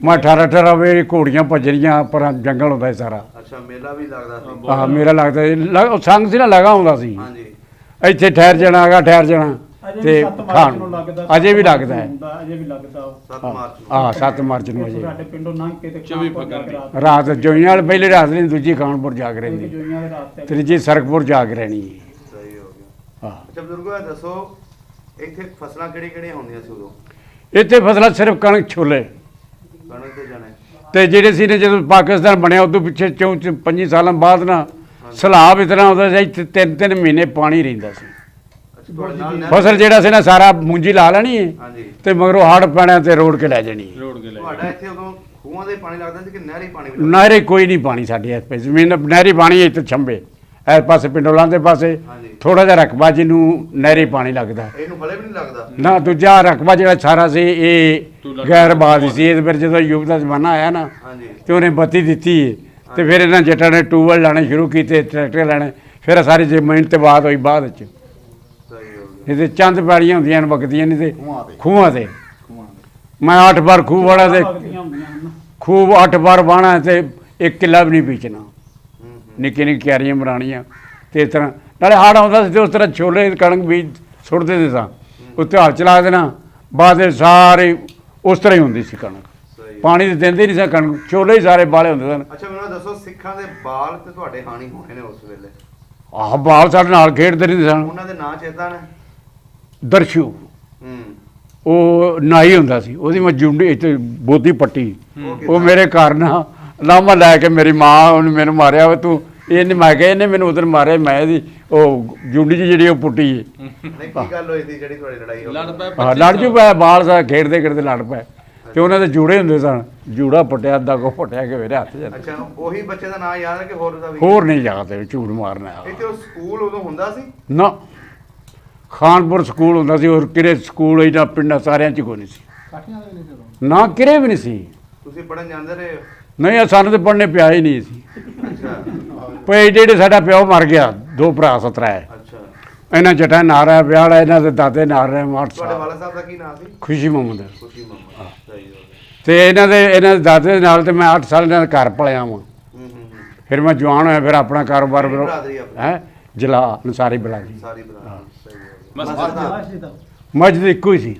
ਮੈਂ 18 ਵੇ ਘੋੜੀਆਂ ਭੱਜਣੀਆਂ, ਪਰ ਜੰਗਲ ਹੁੰਦਾ ਸੀ ਸਾਰਾ। ਅੱਛਾ ਮੇਲਾ ਵੀ ਲੱਗਦਾ ਸੀ। ਆਹ ਮੇਰਾ ਲੱਗਦਾ ਸੀ, ਉਹ ਸੰਗ ਸੀ ਨਾ, ਲਗਾ ਹੁੰਦਾ ਸੀ। ਹਾਂਜੀ ਇੱਥੇ ਠਹਿਰ ਜਾਣਾ ਹੈਗਾ, ਠਹਿਰ ਜਾਣਾ ਤੇ ਖਾਣ ਅਜੇ ਵੀ ਲੱਗਦਾ ਹੈ। ਅਜੇ ਵੀ ਲੱਗਦਾ ਉਹ 7 ਮਾਰਚ ਨੂੰ। ਆਹ 7 ਮਾਰਚ ਨੂੰ ਅਜੇ ਸਾਡੇ ਪਿੰਡੋਂ ਲੰਘ ਕੇ ਤੇ 24 ਫੱਗਣ ਰਾਤ ਜੋਈਆਂ ਵਾਲੇ ਪਹਿਲੇ ਰਾਤ ਨਹੀਂ, ਦੂਜੀ ਖਾਨਪੁਰ ਜਾ ਕੇ ਰਹਿੰਦੀ, ਜੋਈਆਂ ਦੇ ਰਾਤ ਤੇ ਤੀਜੀ ਸਰਕਪੁਰ ਜਾ ਕੇ ਰਹਿਣੀ ਹੈ। ਸਹੀ ਹੋ ਗਿਆ। ਆਹ ਅੱਛਾ ਬਜ਼ੁਰਗੋ ਇਹ ਦੱਸੋ ਇੱਥੇ ਫਸਲਾਂ ਕਿਹੜੀਆਂ ਹੁੰਦੀਆਂ ਸੀ ਉਦੋਂ? ਇੱਥੇ ਫਸਲਾਂ ਸਿਰਫ ਕਣਕ, ਛੋਲੇ ਕਣਕ ਤੇ ਜਣੇ। ਤੇ ਜਿਹੜੇ ਸੀ ਨੇ ਜਦੋਂ ਪਾਕਿਸਤਾਨ ਬਣਿਆ ਉਦੋਂ ਪਿੱਛੇ 5 ਸਾਲਾਂ ਬਾਅਦ ਨਾ ਸਲਾਬ ਇਤਨਾ ਹੁੰਦਾ ਸੀ, ਇੱਥੇ 3-3 ਮਹੀਨੇ ਪਾਣੀ ਰਹਿੰਦਾ ਸੀ। ਅੱਛਾ ਤੁਹਾਡੇ ਨਾਲ ਫਸਲ ਜਿਹੜਾ ਸੀ ਨਾ ਸਾਰਾ ਮੂੰਜੀ ਲਾ ਲੈਣੀ ਹੈ ਹਾਂਜੀ ਤੇ ਮਗਰੋਂ ਹੜ੍ਹ ਪੈਣਾ ਤੇ ਰੋੜ ਕੇ ਲੈ ਜਾਣੀ ਹੈ। ਰੋਡ ਕੇ ਲੈ ਤੁਹਾਡਾ ਇੱਥੇ ਉਦੋਂ ਖੂਹਾਂ ਦੇ ਪਾਣੀ ਲੱਗਦਾ ਸੀ ਕਿ ਨਹਿਰੀ ਪਾਣੀ ਵੀ ਲੱਗਦਾ? ਨਹਿਰੇ ਕੋਈ ਨਹੀਂ ਪਾਣੀ ਸਾਡੇ ਇਸ ਪਾਸੇ, ਜ਼ਮੀਨ ਨਹਿਰੀ ਪਾਣੀ ਇੱਥੇ ਛੰਬੇ ਇਸ ਪਾਸੇ ਪਿੰਡੋਲਾਂ ਦੇ ਪਾਸੇ ਹਾਂਜੀ ਥੋੜਾ ਜਿਹਾ ਰਕਬਾ ਜਿਹਨੂੰ ਨਹਿਰੀ ਪਾਣੀ ਲੱਗਦਾ। ਇਹਨੂੰ ਹਲੇ ਵੀ ਨਹੀਂ ਲੱਗਦਾ? ਨਾ ਦੂਜਾ ਰਕਬਾ ਜਿਹੜਾ ਸਾਰਾ ਸੀ ਇਹ ਗੈਰ ਬਾਦ ਸੀ। ਇਹ ਫਿਰ ਜਦੋਂ ਯੁੱਗ ਦਾ ਜ਼ਮਾਨਾ ਆਇਆ ਨਾ ਹਾਂਜੀ ਤੇ ਉਹਨੇ ਬੱਤੀ ਦਿੱਤੀ ਤੇ ਫਿਰ ਇਹਨਾਂ ਜੱਟਾਂ ਨੇ ਟੂਬਲ ਲਾਣੇ ਸ਼ੁਰੂ ਕੀਤੇ, ਟਰੈਕਟਰ ਲਾਣੇ, ਫਿਰ ਸਾਰੀ ਜ਼ਮੀਨ ਤੇ ਬਾਦ ਹੋਈ ਬਾਅਦ ਵਿੱਚ। ਸਹੀ ਹੋ ਗਿਆ। ਇਹਦੇ ਚੰਦ ਪੈੜੀਆਂ ਹੁੰਦੀਆਂ ਨੇ ਵਗਦੀਆਂ ਨੇ ਤੇ ਖੂਹਾਂ ਤੇ ਮੈਂ 8 ਵਾਰ ਖੂਹ ਵਾਲਾ ਤੇ ਲੱਗਦੀਆਂ ਹੁੰਦੀਆਂ ਹਨ। ਖੂਬ 8 ਵਾਰ ਬਾਣਾ ਤੇ 1 ਕਿੱਲਾ ਵੀ ਨਹੀਂ ਬੀਜਣਾ, ਹੂੰ ਨਿੱਕੀ ਨਿੱਕੀ ਕਿਆਰੀਆਂ ਬਣਾਉਣੀਆਂ ਤੇ ਇਸ ਤਰ੍ਹਾਂ ਨਾਲੇ ਹੜ੍ਹ ਆਉਂਦਾ ਸੀ ਤੇ ਉਸ ਤਰ੍ਹਾਂ ਛੋਲੇ ਕਣਕ ਬੀਜ ਸੁੱਟਦੇ ਸੀ ਸਾਂ, ਉੱਤੇ ਹਲ ਚਲਾ ਦੇਣਾ, ਬਾਅਦ ਵਿੱਚ ਸਾਰੇ ਉਸ ਤਰ੍ਹਾਂ ਹੀ ਹੁੰਦੀ ਸੀ ਕਣਕ। ਸਹੀ। ਪਾਣੀ ਤੇ ਦਿੰਦੇ ਨਹੀਂ ਸੀ ਕਣਕ, ਛੋਲੇ ਹੀ ਸਾਰੇ ਬਾਲੇ ਹੁੰਦੇ ਸਨ। ਅੱਛਾ ਮੈਨੂੰ ਦੱਸੋ ਸਿੱਖਾਂ ਦੇ ਬਾਲ ਤੇ ਤੁਹਾਡੇ ਹਾਣੀ ਹੋਏ ਨੇ ਉਸ ਵੇਲੇ, ਆਹ ਬਾਲ ਸਾਡੇ ਨਾਲ ਖੇਡਦੇ ਰਹਿੰਦੇ ਸਨ। ਉਹਨਾਂ ਦੇ ਨਾਂ ਚੇਤਾ ਨੇ? ਦਰਸ਼ੂ ਹੂੰ ਉਹ ਨਾਈ ਹੁੰਦਾ ਸੀ, ਉਹਦੀ ਮੈਂ ਜੁੰਡੀ ਇੱਥੇ ਬੋਦੀ ਪੱਟੀ, ਉਹ ਮੇਰੇ ਘਰ ਨਾ ਲਾਮਾ ਲੈ ਕੇ ਮੇਰੀ ਮਾਂ ਉਹਨੇ ਮੈਨੂੰ ਮਾਰਿਆ ਵਾ ਤੂੰ ਇਹਨੇ, ਮੈਂ ਕਿਹਾ ਇਹਨੇ ਮੈਨੂੰ ਉਧਰ ਮਾਰਿਆ, ਮੈਂ ਇਹਦੀ ਉਹ ਜੁੰਡੀ ਜਿਹੜੀ ਉਹ ਪੁੱਟੀ ਹੈ। ਨਹੀਂ ਕੀ ਗੱਲ ਹੋਈ ਸੀ ਜਿਹੜੀ ਤੁਹਾਡੀ ਲੜਾਈ ਹੋ ਲੜ ਗਈ? ਪਏ ਹਾਂ ਲੜ ਜੂ ਪਿਆ, ਬਾਲ ਸਾ ਖੇਡਦੇ ਖੇਡਦੇ ਲੜ ਪਏ ਤੇ ਉਹਨਾਂ ਦੇ ਜੂੜੇ ਹੁੰਦੇ ਸਨ, ਜੂੜਾ ਪਟਿਆ ਅੱਧਾ ਕੋ ਪਟਿਆ ਕਿ ਮੇਰੇ ਹੱਥ 'ਚ। ਅੱਛਾ ਉਹੀ ਬੱਚੇ ਦਾ ਨਾਂ ਯਾਦ ਹੈ ਕਿ ਹੋਰ ਦਾ ਵੀ? ਹੋਰ ਨਹੀਂ ਜਾਗਦੇ ਝੂਠ ਮਾਰਨਾ ਇੱਥੇ ਉਹ ਸਕੂਲ ਉਦੋਂ ਹੁੰਦਾ ਸੀ? ਨਾ, ਖਾਨਪੁਰ ਸਕੂਲ ਹੁੰਦਾ ਸੀ, ਔਰ ਕਿਹੜੇ ਸਕੂਲ ਇਹਨਾਂ ਪਿੰਡਾਂ ਸਾਰਿਆਂ 'ਚ ਕੋਈ ਨਹੀਂ ਸੀ, ਕਾਠੀਆਂ ਦੇ ਨਹੀਂ ਫਿਰ ਨਾ ਕਿਰੇ ਵੀ ਨਹੀਂ ਸੀ। ਤੁਸੀਂ ਪੜਨ ਜਾਂਦੇ ਰਹੇ ਹੋ? ਨਹੀਂ ਸਾਨੂੰ ਤੇ ਪੜ੍ਹਨੇ ਪਿਆ ਹੀ ਨਹੀਂ ਸੀ। ਅੱਛਾ ਪਏ ਜਿਹੜੇ ਸਾਡਾ ਪਿਓ ਮਰ ਗਿਆ, 2 ਭਰਾ 17 ਹੈ, ਅੱਛਾ ਇਹਨਾਂ ਜੱਟਾਂ ਨਾਲ ਰਿਹਾ ਵਿਆਹ ਵਾਲਾ, ਇਹਨਾਂ ਦੇ ਦਾਦੇ ਨਾਲ ਰਹੇ 8 ਤੁਹਾਡੇ ਸਾਲ। ਵਾਲਾ ਸਾਹਿਬ ਦਾ ਕੀ ਨਾਮ ਸੀ? ਖੁਸ਼ੀ ਮੁਹੰਮਦ। ਖੁਸ਼ੀ ਮੁਹੰਮਦ। ਸਹੀ ਹੋ ਗਿਆ। ਤੇ ਇਹਨਾਂ ਦੇ ਦਾਦੇ ਦੇ ਨਾਲ ਤੇ ਮੈਂ 8 ਸਾਲ ਇਹਨਾਂ ਦੇ ਘਰ ਪਲਿਆ ਵਾਂ। ਹੂੰ ਹੂੰ ਹੂੰ ਫਿਰ ਮੈਂ ਜਵਾਨ ਹੋਇਆ, ਫਿਰ ਆਪਣਾ ਕਾਰੋਬਾਰ ਕਿਹੜੀ ਬਰਾਦਰੀ ਆਪਣੀ? ਹੈ ਜਲਾ ਨਸਾਰੀ ਬਲਾਜੀ। ਸਾਰੀ ਬਰਾਦਰੀ। ਸਹੀ ਹੋ ਗਿਆ। ਮਸਜਿਦ ਆਵਾਜ਼ ਦਾ ਮਸਜਿਦ ਇੱਕੋ ਹੀ ਸੀ,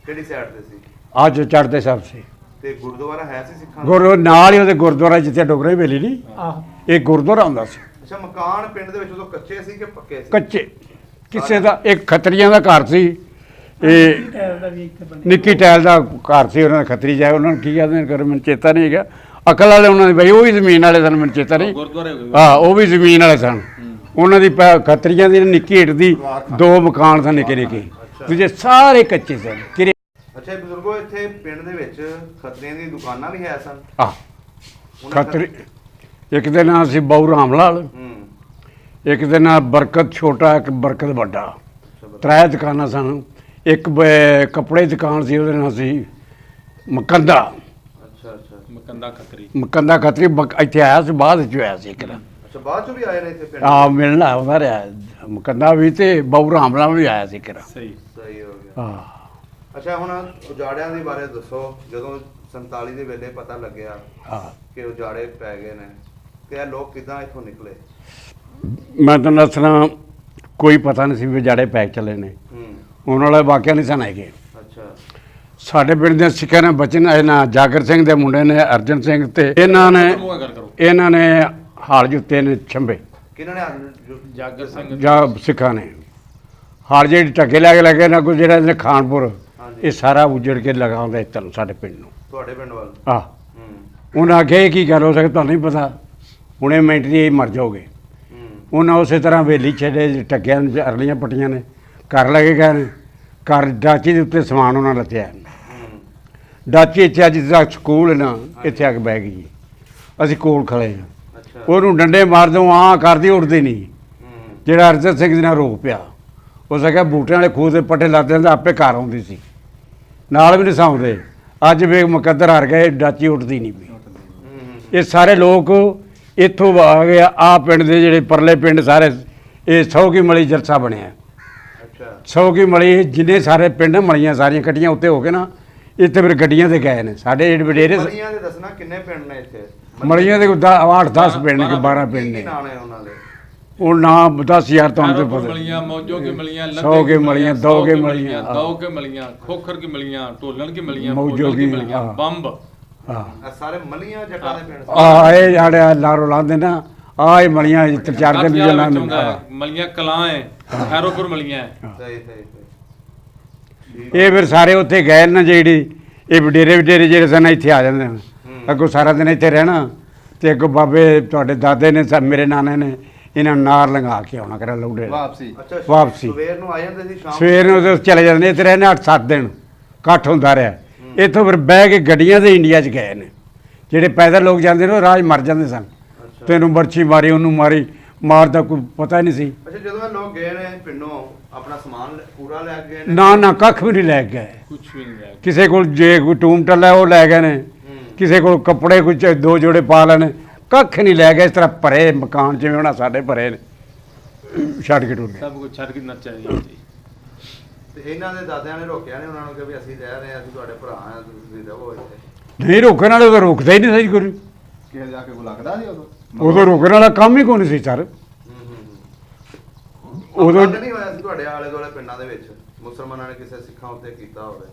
ਕਿਹੜੀ ਸਾਈਡ ਤੇ ਸੀ? ਅੱਜ ਚੜ੍ਹਦੇ ਸਭ ਸੀ। ਤੇ ਗੁਰਦੁਆਰਾ ਹੈ ਸੀ ਸਿੱਖਾਂ ਦਾ? ਗੁਰੂ ਨਾਲ ਹੀ ਉਹਦੇ ਗੁਰਦੁਆਰਾ ਜਿੱਥੇ ਡੋਗਰੇ ਵੇਲੀ ਨਹੀਂ, ਆਹ ਇਹ ਗੁਰਦੁਆਰਾ ਹੁੰਦਾ ਸੀ। ਅੱਛਾ ਮਕਾਨ ਪਿੰਡ ਦੇ ਵਿੱਚ ਉਦੋਂ ਕੱਚੇ ਸੀ ਕਿ ਪੱਕੇ ਸੀ? ਕੱਚੇ ਕਿਸੇ ਦਾ, ਇੱਕ ਖੱਤਰੀਆਂ ਦਾ ਘਰ ਸੀ, ਇਹ ਟਾਇਰ ਦਾ ਵੀ ਇੱਥੇ ਬਣਿਆ। ਨਿੱਕੀ ਟੈਲ ਦਾ ਘਰ ਸੀ, ਉਹਨਾਂ ਦਾ ਖੱਤਰੀ ਜਾਏ, ਉਹਨਾਂ ਨੂੰ ਕੀ ਕਹਿੰਦੇ ਨੇ ਕਰ ਮੈਨੂੰ ਚੇਤਾ ਨਹੀਂ ਹੈਗਾ, ਅਕਲ ਵਾਲੇ ਉਹਨਾਂ ਦੀ ਬਈ ਉਹ ਵੀ ਜ਼ਮੀਨ ਵਾਲੇ ਸਨ, ਮੈਨੂੰ ਚੇਤਾ ਨਹੀਂ। ਗੁਰਦੁਆਰੇ ਹੋ ਗਏ। ਹਾਂ ਉਹ ਵੀ ਜ਼ਮੀਨ ਵਾਲੇ ਸਨ। ਉਹਨਾਂ ਦੀ ਖੱਤਰੀਆਂ ਦੀ ਨਿੱਕੀ ਹਿੱਟ ਦੀ 2 ਮਕਾਨ ਸਨ ਨਿੱਕੇ ਨਿੱਕੇ, ਦੂਜੇ ਸਾਰੇ ਕੱਚੇ ਸਨ ਕਿਰੇ। ਅੱਛਾ ਬਜ਼ੁਰਗੋ ਇੱਥੇ ਪਿੰਡ ਦੇ ਵਿੱਚ ਖੱਤਰੀਆਂ ਦੀ ਦੁਕਾਨਾਂ ਵੀ ਹੈ ਸਨ? ਆ ਖੱਤਰੀ ਇੱਕ ਦੇ ਨਾਂ ਸੀ ਬਾਊ ਰਾਮ ਲਾਲ, ਹੂੰ ਇੱਕ ਦੇ ਨਾਂ ਬਰਕਤ ਛੋਟਾ, ਇੱਕ ਬਰਕਤ ਵੱਡਾ, 3 ਦੁਕਾਨਾਂ ਸਨ। ਇੱਕ ਕੱਪੜੇ ਦੀ ਦੁਕਾਨ ਸੀ, ਉਹਦੇ ਨਾਂ ਸੀ ਮਕੰਦਾ। ਅੱਛਾ ਅੱਛਾ ਮਕੰਦਾ ਖੱਤਰੀ। ਮਕੰਦਾ ਖੱਤਰੀ ਇੱਥੇ ਆਇਆ ਸੀ, ਬਾਅਦ ਵਿੱਚ ਆਇਆ ਸੀ ਇੱਕ ਨਾ, ਅੱਛਾ ਬਾਅਦ ਚੋਂ ਵੀ ਆਏ ਨੇ ਇੱਥੇ ਪਿੰਡ? ਆ ਮਿਲਣਾ ਆਉਂਦਾ ਰਿਹਾ ਮਕੰਦਾ ਵੀ, ਤੇ ਬਾਊ ਰਾਮ ਲਾਲ ਵੀ ਆਇਆ ਸੀ ਇੱਕ ਨਾ। ਸਹੀ। ਸਹੀ ਹੋ ਗਿਆ। ਹਾਂ ਅੱਛਾ ਹੁਣ ਉਜਾੜਿਆਂ ਦੇ ਬਾਰੇ ਦੱਸੋ, ਜਦੋਂ 47 ਦੇ ਵੇਲੇ ਪਤਾ ਲੱਗਿਆ ਹਾਂ ਕਿ ਉਜਾੜੇ ਪੈ ਗਏ ਨੇ ਤੇ ਇਹ ਲੋਕ ਕਿੱਦਾਂ ਇੱਥੋਂ ਨਿਕਲੇ? ਮੈਂ ਤੁਹਾਨੂੰ ਦੱਸਣਾ, ਕੋਈ ਪਤਾ ਨਹੀਂ ਸੀ ਵੀ ਜਾੜੇ ਪੈ ਚੱਲੇ ਨੇ, ਹੂੰ ਉਹਨਾਂ ਵਾਲੇ ਵਾਕਿਆ ਨਹੀਂ ਸਨ ਹੈਗੇ। ਅੱਛਾ ਸਾਡੇ ਪਿੰਡ ਦੇ ਸਿੱਖਾਂ ਨੇ ਬਚਨ ਇਹਨਾਂ ਜਾਗਰ ਸਿੰਘ ਦੇ ਮੁੰਡੇ ਨੇ, ਅਰਜਨ ਸਿੰਘ, ਤੇ ਇਹਨਾਂ ਨੇ ਹਾਲ ਜੁੱਤੇ ਨੇ ਛੰਬੇ, ਕਿਹਨਾਂ ਨੇ ਜਾਗਰ ਸਿੰਘ ਜਾਂ ਸਿੱਖਾਂ ਨੇ ਹਾਲ ਜਿਹੜੇ ਟੱਕੇ ਲੈ ਕੇ ਨਾ ਕੋਈ ਜਿਹੜਾ ਇਹਨੇ ਖਾਨਪੁਰ, ਹਾਂਜੀ ਇਹ ਸਾਰਾ ਉਜੜ ਕੇ ਲਗਾਉਂਦਾ ਇੱਧਰ ਸਾਡੇ ਪਿੰਡ ਨੂੰ। ਤੁਹਾਡੇ ਪਿੰਡ ਵੱਲ? ਆਹ ਹੂੰ ਉਹਨਾਂ ਆਖਿਆ ਇਹ ਕੀ ਗੱਲ ਹੋ ਸਕਦਾ, ਤੁਹਾਨੂੰ ਨਹੀਂ ਪਤਾ, ਹੁਣੇ ਮਿੰਟਰੀ ਮਰ ਜਾਓਗੇ। ਹੂੰ ਉਹਨਾਂ ਉਸੇ ਤਰ੍ਹਾਂ ਵੇਲੀ ਛੱਡੇ, ਟੱਕਿਆਂ ਨੂੰ ਅਰਲੀਆਂ ਪੱਟੀਆਂ ਨੇ, ਘਰ ਲੈ ਕੇ ਗਏ ਨੇ, ਘਰ ਡਾਚੀ ਦੇ ਉੱਤੇ ਸਮਾਨ ਉਹਨਾਂ ਲੱਥਿਆ, ਹੂੰ ਡਾਚੀ ਇੱਥੇ ਅੱਜ ਦਾ ਸਕੂਲ ਹੈ ਨਾ, ਇੱਥੇ ਆ ਕੇ ਬਹਿ ਗਈ। ਅਸੀਂ ਕੋਲ ਖੜੇ ਹਾਂ। ਅੱਛਾ ਉਹਨੂੰ ਡੰਡੇ ਮਾਰ ਦਿਓ ਆਹ ਕਰਦੀ ਉੱਠਦੀ ਨਹੀਂ। ਹੂੰ ਜਿਹੜਾ ਅਰਜਨ ਸਿੰਘ ਦੇ ਨਾਲ ਰੋ ਪਿਆ, ਉਸ ਕਿਹਾ ਬੂਟਿਆਂ ਵਾਲੇ ਖੂਹ ਦੇ ਪੱਟੇ ਲੱਦ ਦਿੰਦਾ, ਆਪੇ ਘਰ ਆਉਂਦੀ ਸੀ, ਨਾਲ ਵੀ ਨਹੀਂ ਸੌਂਦੇ। ਅੱਜ ਵੇਖ ਮੁਕੱਦਰ ਹਾਰ ਗਏ, ਡਾਚੀ ਉੱਠਦੀ ਨਹੀਂ ਪਈ। ਇਹ ਸਾਰੇ ਲੋਕ ਇੱਥੋਂ ਆ ਗਏ। ਆ ਪਿੰਡ ਦੇ ਜਿਹੜੇ ਪਰਲੇ ਪਿੰਡ ਸਾਰੇ, ਇਹ ਸੌ ਕੀ ਮਲੀ ਜਲਸਾ ਬਣਿਆ। ਅੱਛਾ ਸੌ ਕੀ ਮਲੀ ਜਿੰਨੇ ਸਾਰੇ ਪਿੰਡ ਮਲੀਆਂ ਸਾਰੀਆਂ ਇਕੱਠੀਆਂ ਉੱਤੇ ਹੋ ਕੇ ਨਾ, ਇੱਥੇ ਫਿਰ ਗੱਡੀਆਂ ਤੇ ਗਏ ਨੇ। ਸਾਡੇ ਜਿਹੜੇ ਵਡੇਰੇ ਮਲੀਆਂ ਦੇ ਦੱਸਣਾ ਕਿੰਨੇ ਪਿੰਡ ਨੇ ਇੱਥੇ? ਮਲੀਆਂ ਦੇ 8-10 ਪਿੰਡ ਨੇ ਕਿ 12 ਪਿੰਡ ਕੀ ਨੇ। ਨਾਂ ਨੇ ਉਹਨਾਂ ਦੇ? ਉਹ ਨਾਮ 10,000 ਤੁਹਾਨੂੰ ਤੇ ਪਤਾ। ਮਲੀਆਂ, ਮੌਜੋ ਕੀ ਮਲੀਆਂ, ਸੌ ਕੀ ਮਲੀਆਂ, ਦੋ ਕੀ ਮਲੀਆਂ, ਦੋ ਕੀ ਮਲੀਆਂ, ਖੋਖਰ ਕੀ ਮਲੀਆਂ, ਢੋਲਣ ਕੀ ਮਲੀਆਂ, ਮੌਜੋ ਮੌਜੋ ਕੀ ਕੀ, ਮਲੀਆਂ, ਹਾਂ। ਬੰਬ। ਹਾਂ ਆਹ ਸਾਰੇ ਮਲੀਆਂ ਜੱਟਾਂ ਦੇ ਪਿੰਡ ਇਹ ਜਿਹੜੇ ਲਾਰੋ ਲਾਉਂਦੇ ਨਾ, ਆਹ ਇਹ ਮਲੀਆਂ ਇੱਥੇ ਚਾਰ ਦਿਨ ਕਾਠੀਆਂ ਜਲਾਂ ਵਿੱਚ ਹੁੰਦਾ ਹੈ, ਮਲੀਆਂ ਕਲਾਂ ਹੈ, ਖੈਰੋਪੁਰ ਮਲੀਆਂ ਹੈ। ਸਹੀ ਸਹੀ ਸਹੀ। ਇਹ ਫਿਰ ਸਾਰੇ ਉੱਥੇ ਗਏ ਨਾ, ਜਿਹੜੀ ਇਹ ਵਡੇਰੇ ਜਿਹੜੇ ਸਨ ਇੱਥੇ ਆ ਜਾਂਦੇ ਨੇ। ਅੱਗੋਂ ਸਾਰਾ ਦਿਨ ਇੱਥੇ ਰਹਿਣਾ, ਤੇ ਅੱਗੋਂ ਬਾਬੇ ਤੁਹਾਡੇ ਦਾਦੇ ਨੇ ਮੇਰੇ ਨਾਨੇ ਨੇ ਇਹਨਾਂ ਨੂੰ ਨਾਰ ਲੰਘਾ ਕੇ ਆਉਣਾ ਕਰਾ ਲੌਡੇ ਵਾਪਸੀ ਅੱਛਾ ਵਾਪਸੀ। ਸਵੇਰ ਨੂੰ ਆ ਜਾਂਦੇ ਸੀ, ਸ਼ਾਮ ਸਵੇਰ ਨੂੰ ਤੇ ਚਲੇ ਜਾਂਦੇ, ਇੱਥੇ ਰਹਿੰਦੇ 8-7 ਦਿਨ ਇਕੱਠ ਹੁੰਦਾ ਰਿਹਾ। ਇੱਥੋਂ ਫਿਰ ਬਹਿ ਕੇ ਗੱਡੀਆਂ ਤੇ ਇੰਡੀਆ 'ਚ ਗਏ ਨੇ। ਜਿਹੜੇ ਪੈਦਲ ਲੋਕ ਜਾਂਦੇ ਨੇ ਉਹ ਰਾਹ 'ਚ ਮਰ ਜਾਂਦੇ ਸਨ। ਅੱਛਾ ਤੈਨੂੰ ਬਰਛੀ ਮਾਰੀ, ਉਹਨੂੰ ਮਾਰੀ, ਮਾਰਦਾ ਕੋਈ ਪਤਾ ਹੀ ਨਹੀਂ ਸੀ। ਅੱਛਾ ਜਦੋਂ ਇਹ ਲੋਕ ਗਏ ਨੇ ਪਿੰਡੋਂ ਆਪਣਾ ਸਮਾਨ ਪੂਰਾ ਲੈ ਕੇ ਗਏ ਨੇ? ਨਾ ਕੱਖ ਵੀ ਨਹੀਂ ਲੈ ਕੇ ਗਏ। ਕੁਛ ਵੀ ਨਹੀਂ ਰਹਿ ਕਿਸੇ ਕੋਲ ਜੇ ਕੋਈ ਟੂਮ ਟੱਲਾ ਉਹ ਲੈ ਗਏ ਨੇ, ਕਿਸੇ ਕੋਲ ਕੱਪੜੇ ਕੁਝ 2 ਜੋੜੇ ਪਾ ਲੈਣੇ, ਕੱਖ ਨਹੀਂ ਲੈ ਗਏ। ਇਸ ਤਰ੍ਹਾਂ ਭਰੇ ਮਕਾਨ ਜਿਵੇਂ ਉਹਨਾਂ ਸਾਡੇ ਭਰੇ ਨੇ, ਛੱਡ ਕੇ ਟੁਰ ਗਏ। ਸਭ ਕੁਝ ਛੱਡ ਕੇ ਨੱਚਿਆ ਜੀ। ਤੇ ਇਹਨਾਂ ਦੇ ਦਾਦਿਆਂ ਨੇ ਰੋਕਿਆ ਨੇ ਉਹਨਾਂ ਨੂੰ ਕਿ ਵੀ ਅਸੀਂ ਰਹਿ ਰਹੇ ਹਾਂ, ਅਸੀਂ ਤੁਹਾਡੇ ਭਰਾ ਹਾਂ, ਤੁਸੀਂ ਰਹੋ ਇੱਥੇ? ਨਹੀਂ ਰੋਕਣ ਵਾਲੇ ਤਾਂ ਰੁਕਦਾ ਹੀ ਨਹੀਂ ਸੀ ਕੋਈ। ਕਿਸੇ ਜਾ ਕੇ ਕੋ ਲੱਗਦਾ ਸੀ ਉਦੋਂ ਉਦੋਂ ਰੋਕਣ ਵਾਲਾ ਕੰਮ ਹੀ ਕੋਈ ਨਹੀਂ ਸੀ ਸਰ। ਉਦੋਂ ਉਦੋਂ ਨਹੀਂ ਹੋਇਆ ਸੀ ਤੁਹਾਡੇ ਆਲੇ ਦੁਆਲੇ ਪਿੰਡਾਂ ਦੇ ਵਿੱਚ ਮੁਸਲਮਾਨਾਂ ਨੇ ਕਿਸੇ ਸਿੱਖਾਂ ਉੱਤੇ ਕੀਤਾ ਹੋਵੇ?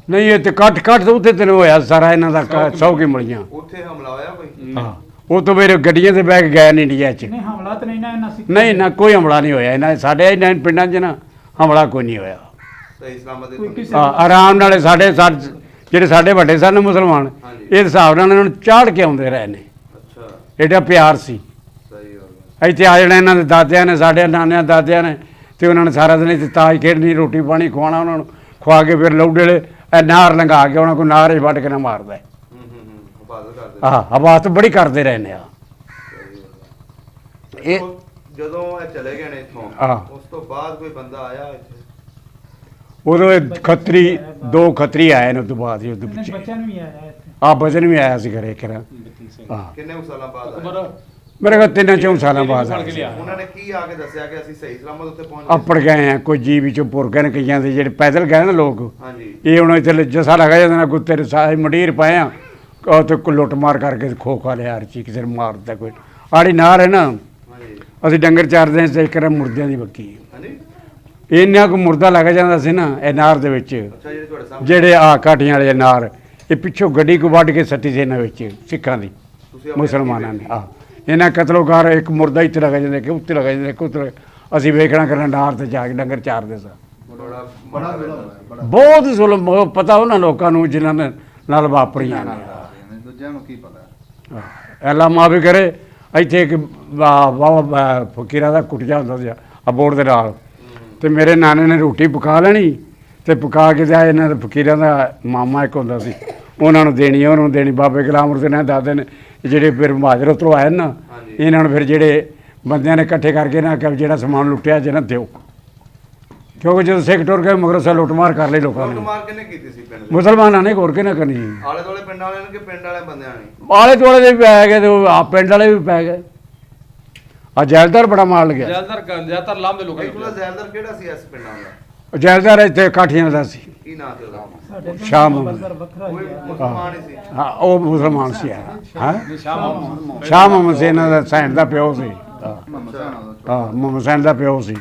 ਨਹੀਂ ਇਹ ਤੇ ਕੱਟ ਤਾਂ ਉੱਥੇ ਤੈਨੂੰ ਹੋਇਆ ਸਾਰਾ ਇਹਨਾਂ ਦਾ ਸੌ ਕੀ ਮਲੀਆਂ। ਉੱਥੇ ਹਮਲਾ ਹੋਇਆ ਕੋਈ? ਹਾਂ ਉਹ ਤੋਂ ਫਿਰ ਗੱਡੀਆਂ ਤੇ ਬਹਿ ਕੇ ਗਏ ਨੇ ਇੰਡੀਆ 'ਚ। ਨਹੀਂ ਹਮਲਾ ਤਾਂ ਨਹੀਂ ਨਾ ਇਹਨਾਂ ਸਿੱਖਾਂ ਨਹੀਂ ਨਾ ਕੋਈ ਹਮਲਾ ਨਹੀਂ ਹੋਇਆ ਇਹਨਾਂ ਸਾਡੇ ਇਹਨਾਂ ਪਿੰਡਾਂ 'ਚ ਨਾ, ਹਮਲਾ ਕੋਈ ਨਹੀਂ ਹੋਇਆ। ਤੇ ਇਸਲਾਮਾਬਾਦ ਕੋਈ ਦੇ ਕਿਸੇ- ਹਾਂ ਆਰਾਮ ਨਾਲ ਜਿਹੜੇ ਸਾਡੇ ਵੱਡੇ ਸਨ ਮੁਸਲਮਾਨ, ਹਾਂਜੀ। ਇਹ ਹਿਸਾਬ ਨਾਲ ਇਹਨਾਂ ਨੂੰ ਚਾੜ ਕੇ ਆਉਂਦੇ ਰਹੇ ਨੇ। ਅੱਛਾ ਐਡਾ ਪਿਆਰ ਸੀ। ਸਹੀ ਹੋ ਗਿਆ। ਇੱਥੇ ਆ ਜਾਣਾ ਇਹਨਾਂ ਦੇ ਦਾਦਿਆਂ ਨੇ, ਸਾਡੇ ਨਾਨਿਆਂ ਦਾਦਿਆਂ ਨੇ, ਤੇ ਉਹਨਾਂ ਨੇ ਸਾਰਾ ਦਿਨ ਇੱਥੇ ਤਾਸ਼ ਖੇਡਣੀ, ਰੋਟੀ ਪਾਣੀ ਖਵਾਉਣਾ ਉਹਨਾਂ ਨੂੰ, ਖਵਾ ਕੇ ਫਿਰ ਲੌਡੇ ਨਾਰ ਲੰਘਾ ਕੇ ਉਹਨਾਂ ਕੋਲ ਨਾਰ ਹੀ ਵੱਢ ਕੇ ਨਾ ਮਾਰਦਾ। ਹਿਫਾਜ਼ਤ ਕਰਦੇ ਆਹ ਹਵਾਤ ਬੜੀ ਕਰਦੇ ਰਹੇ ਨੇ ਆ। ਸਹੀ ਹੋ ਗਿਆ। ਇਹ ਜਦੋਂ ਇਹ ਚਲੇ ਗਏ ਨੇ ਇੱਥੋਂ, ਹਾਂ। ਉਸ ਤੋਂ ਬਾਅਦ ਕੋਈ ਬੰਦਾ ਆਇਆ ਇੱਥੇ? ਉਦੋਂ ਇਹ ਖੱਤਰੀ 2 ਖੱਤਰੀ ਆਏ ਨੇ, ਉਸ ਤੋਂ ਬਾਅਦ ਹੀ ਉਹਦੇ ਇਹਨਾਂ ਪਿੱਛੇ ਬੱਚਿਆਂ ਨੂੰ ਵੀ ਆਇਆ ਇੱਥੇ। ਆ ਬਚਨ ਵੀ ਆਇਆ ਸੀ ਘਰੇ ਕਿਰਾ। ਬਤਨ ਸਿੰਘ ਹਾਂ ਕਿੰਨੇ ਕੁ ਸਾਲਾਂ ਬਾਅਦ ਆਇਆ? ਅਕਬਰ ਮੇਰੇ ਕੋਲ 3-4 ਸਾਲਾਂ ਬਾਅਦ ਫੜ ਕੇ ਆਇਆ ਸੀ। ਲਿਆ। ਉਹਨਾਂ ਨੇ ਕੀ ਆ ਕੇ ਦੱਸਿਆ ਕਿ ਅਸੀਂ ਸਹੀ ਸਲਾਮਤ ਉੱਥੇ ਪਹੁੰਚ ਗਏ? ਆਪੜ ਗਏ ਆ, ਕੋਈ ਜੀ ਵਿੱਚੋਂ ਪੁਰ ਗਏ ਨੇ ਕਈਆਂ ਦੇ, ਜਿਹੜੇ ਪੈਦਲ ਗਏ ਨਾ ਲੋਕ, ਹਾਂਜੀ ਇਹ ਹੁਣ ਇੱਥੇ ਜਸਾ ਲਗਾ ਜਾਂਦਾ ਨਾ, ਕੁੱਤੇ ਦੇ ਸਾਰੇ ਮੰਡੀਰ ਪਏ ਆ, ਉਹ ਤੇ ਕੋਈ ਲੁੱਟ ਮਾਰ ਕਰਕੇ ਖੋ ਖਾ ਲਿਆ, ਹਰ ਚੀਜ਼ ਕਿਸੇ ਨੂੰ ਮਾਰ ਦਿੱਤਾ ਕੋਈ। ਆੜੀ ਨਾਰ ਹੈ ਨਾ, ਹਾਂਜੀ ਅਸੀਂ ਡੰਗਰ ਚਾਰਦੇ ਹਾਂ, ਇੱਕ ਰ ਮੁਰਦਿਆਂ ਦੀ ਬੱਕੀ। ਹਾਂਜੀ ਇੰਨਾ ਕੁ ਮੁਰਦਾ ਲੱਗ ਜਾਂਦਾ ਸੀ ਨਾ ਇਹ ਨਾਰ ਦੇ ਵਿੱਚ, ਅੱਛਾ ਜਿਹੜੇ ਤੁਹਾਡੇ ਸਾਹਮਣੇ ਜਿਹੜੇ ਆ ਕਾਠੀਆਂ ਵਾਲੇ ਨਾਰ, ਇਹ ਪਿੱਛੋਂ ਗੱਡੀ ਕੋ ਵੱਢ ਕੇ ਸੱਟੀ ਸੀ ਇਹਨਾਂ ਵਿੱਚ ਸਿੱਖਾਂ ਦੀ, ਤੁਸੀਂ ਆਪਣੇ ਮੁਸਲਮਾਨਾਂ ਨੇ। ਆ ਇਹਨਾਂ ਕਤਲੋਕਾਰ ਇੱਕ ਮੁਰਦਾ ਇੱਥੇ ਲੱਗ ਜਾਂਦਾ, ਕਿ ਉੱਤੇ ਲੱਗ ਜਾਂਦਾ, ਕਿ ਉੱਤੇ ਅਸੀਂ ਵੇਖਣਾ ਕਰਨਾ ਨਾਰ ਤੇ ਜਾ ਕੇ ਡੰਗਰ ਚਾਰਦੇ ਸਾਂ। ਬੜਾ ਬੜਾ ਜ਼ੁਲਮ ਹੋਇਆ, ਬੜਾ ਬਹੁਤ ਜ਼ੁਲਮ ਉਹ ਪਤਾ ਉਹਨਾਂ ਲੋਕਾਂ ਨੂੰ ਜਿਨ੍ਹਾਂ ਨੇ ਨਾਲ ਵਾਪਰੀਆਂ ਨੇ। ਦੂਜਿਆਂ ਨੂੰ ਕੀ ਪਤਾ। ਐਲਾ ਮਾਂ ਵੀ ਕਰੇ ਇੱਥੇ ਇੱਕ ਵਾਵਾ ਫਕੀਰਾਂ ਦਾ ਕੁਟਿਆ ਹੁੰਦਾ ਸੀ ਅਬੋੜ ਦੇ ਨਾਲ, ਤੇ ਮੇਰੇ ਨਾਨੇ ਨੇ ਰੋਟੀ ਪਕਾ ਲੈਣੀ, ਤੇ ਪਕਾ ਕੇ ਜਾ ਇਹਨਾਂ ਦੇ ਫਕੀਰਾਂ ਦਾ ਮਾਮਾ ਇੱਕ ਹੁੰਦਾ ਸੀ, ਉਹਨਾਂ ਨੂੰ ਦੇਣੀ, ਉਹਨੂੰ ਦੇਣੀ। ਬਾਬੇ ਗੁਲਾਮ ਦੇ ਨਾਲ ਦਾਦੇ ਨੇ ਜਿਹੜੇ ਫਿਰ ਮਹਾਜਰ ਉੱਤੋਂ ਆਏ ਨਾ, ਹਾਂਜੀ। ਇਹਨਾਂ ਨੂੰ ਫਿਰ ਜਿਹੜੇ ਬੰਦਿਆਂ ਨੇ ਇਕੱਠੇ ਕਰਕੇ ਨਾ ਕਿ ਜਿਹੜਾ ਸਮਾਨ ਲੁੱਟਿਆ ਜਿਹਨਾਂ ਦਿਓ, ਕਿਉਂਕਿ ਜਦੋਂ ਸਿੱਖ ਟੁਰ ਗਏ ਮਗਰੋਂ ਸਾ ਲੁੱਟਮਾਰ ਕਰ ਲਈ ਲੋਕਾਂ ਨੇ। ਲੁੱਟਮਾਰ ਕਿਹਨੇ ਕੀਤੀ ਸੀ ਪਿੰਡ ਦੇ? ਮੁਸਲਮਾਨਾਂ ਨੇ ਹੋਰ ਕਿਹਨੇ ਕਰਨੀ। ਆਲੇ ਦੁਆਲੇ ਪਿੰਡ ਵਾਲਿਆਂ ਨੇ ਕਿ ਪਿੰਡ ਵਾਲੇ ਬੰਦਿਆਂ ਨੇ? ਆਲੇ ਦੁਆਲੇ ਦੇ ਵੀ ਪੈ ਗਏ, ਤੇ ਆ ਪਿੰਡ ਵਾਲੇ ਵੀ ਪੈ ਗਏ। ਆ ਜੈਲਦਾਰ ਬੜਾ ਮਾਰ ਗਿਆ। ਜ਼ਿਆਦਾਤਰ ਲਾਂਬੇ ਲੋਕਾਂ ਇੱਕ ਉਹਦਾ ਜ਼ੈਲਦਾਰ ਕਿਹੜਾ ਸੀ ਇਸ ਪਿੰਡਾਂ ਦਾ? ਜੈਲਦਾਰ ਇੱਥੇ ਕਾਠੀਆਂ ਦਾ ਸੀ। ਕੀ ਨਾਂ ਸੀ ਉਹਦਾ? ਸਾਡੇ ਤੋਂ ਸ਼ਾਮ ਬਲਦਰ ਵੱਖਰਾ ਕੋਈ ਹੀ ਆ। ਮੁਸਲਮਾਨ ਹੀ ਸੀ? ਹਾਂ ਉਹ ਮੁਸਲਮਾਨ ਸੀ। ਹਾਂ ਸ਼ਾਮ ਸ਼ਾਹ ਮੁਹੰਮਦ ਸੀ ਇਹਨਾਂ ਦਾ ਸੈਨ ਦਾ ਪਿਓ ਸੀ। ਮੁਹੰਮਦ ਸਾਹਿਬ ਨਾਲ ਹਾਂ ਮੁਹੰਮਦ ਸੈਨ ਦਾ ਪਿਓ ਸੀ।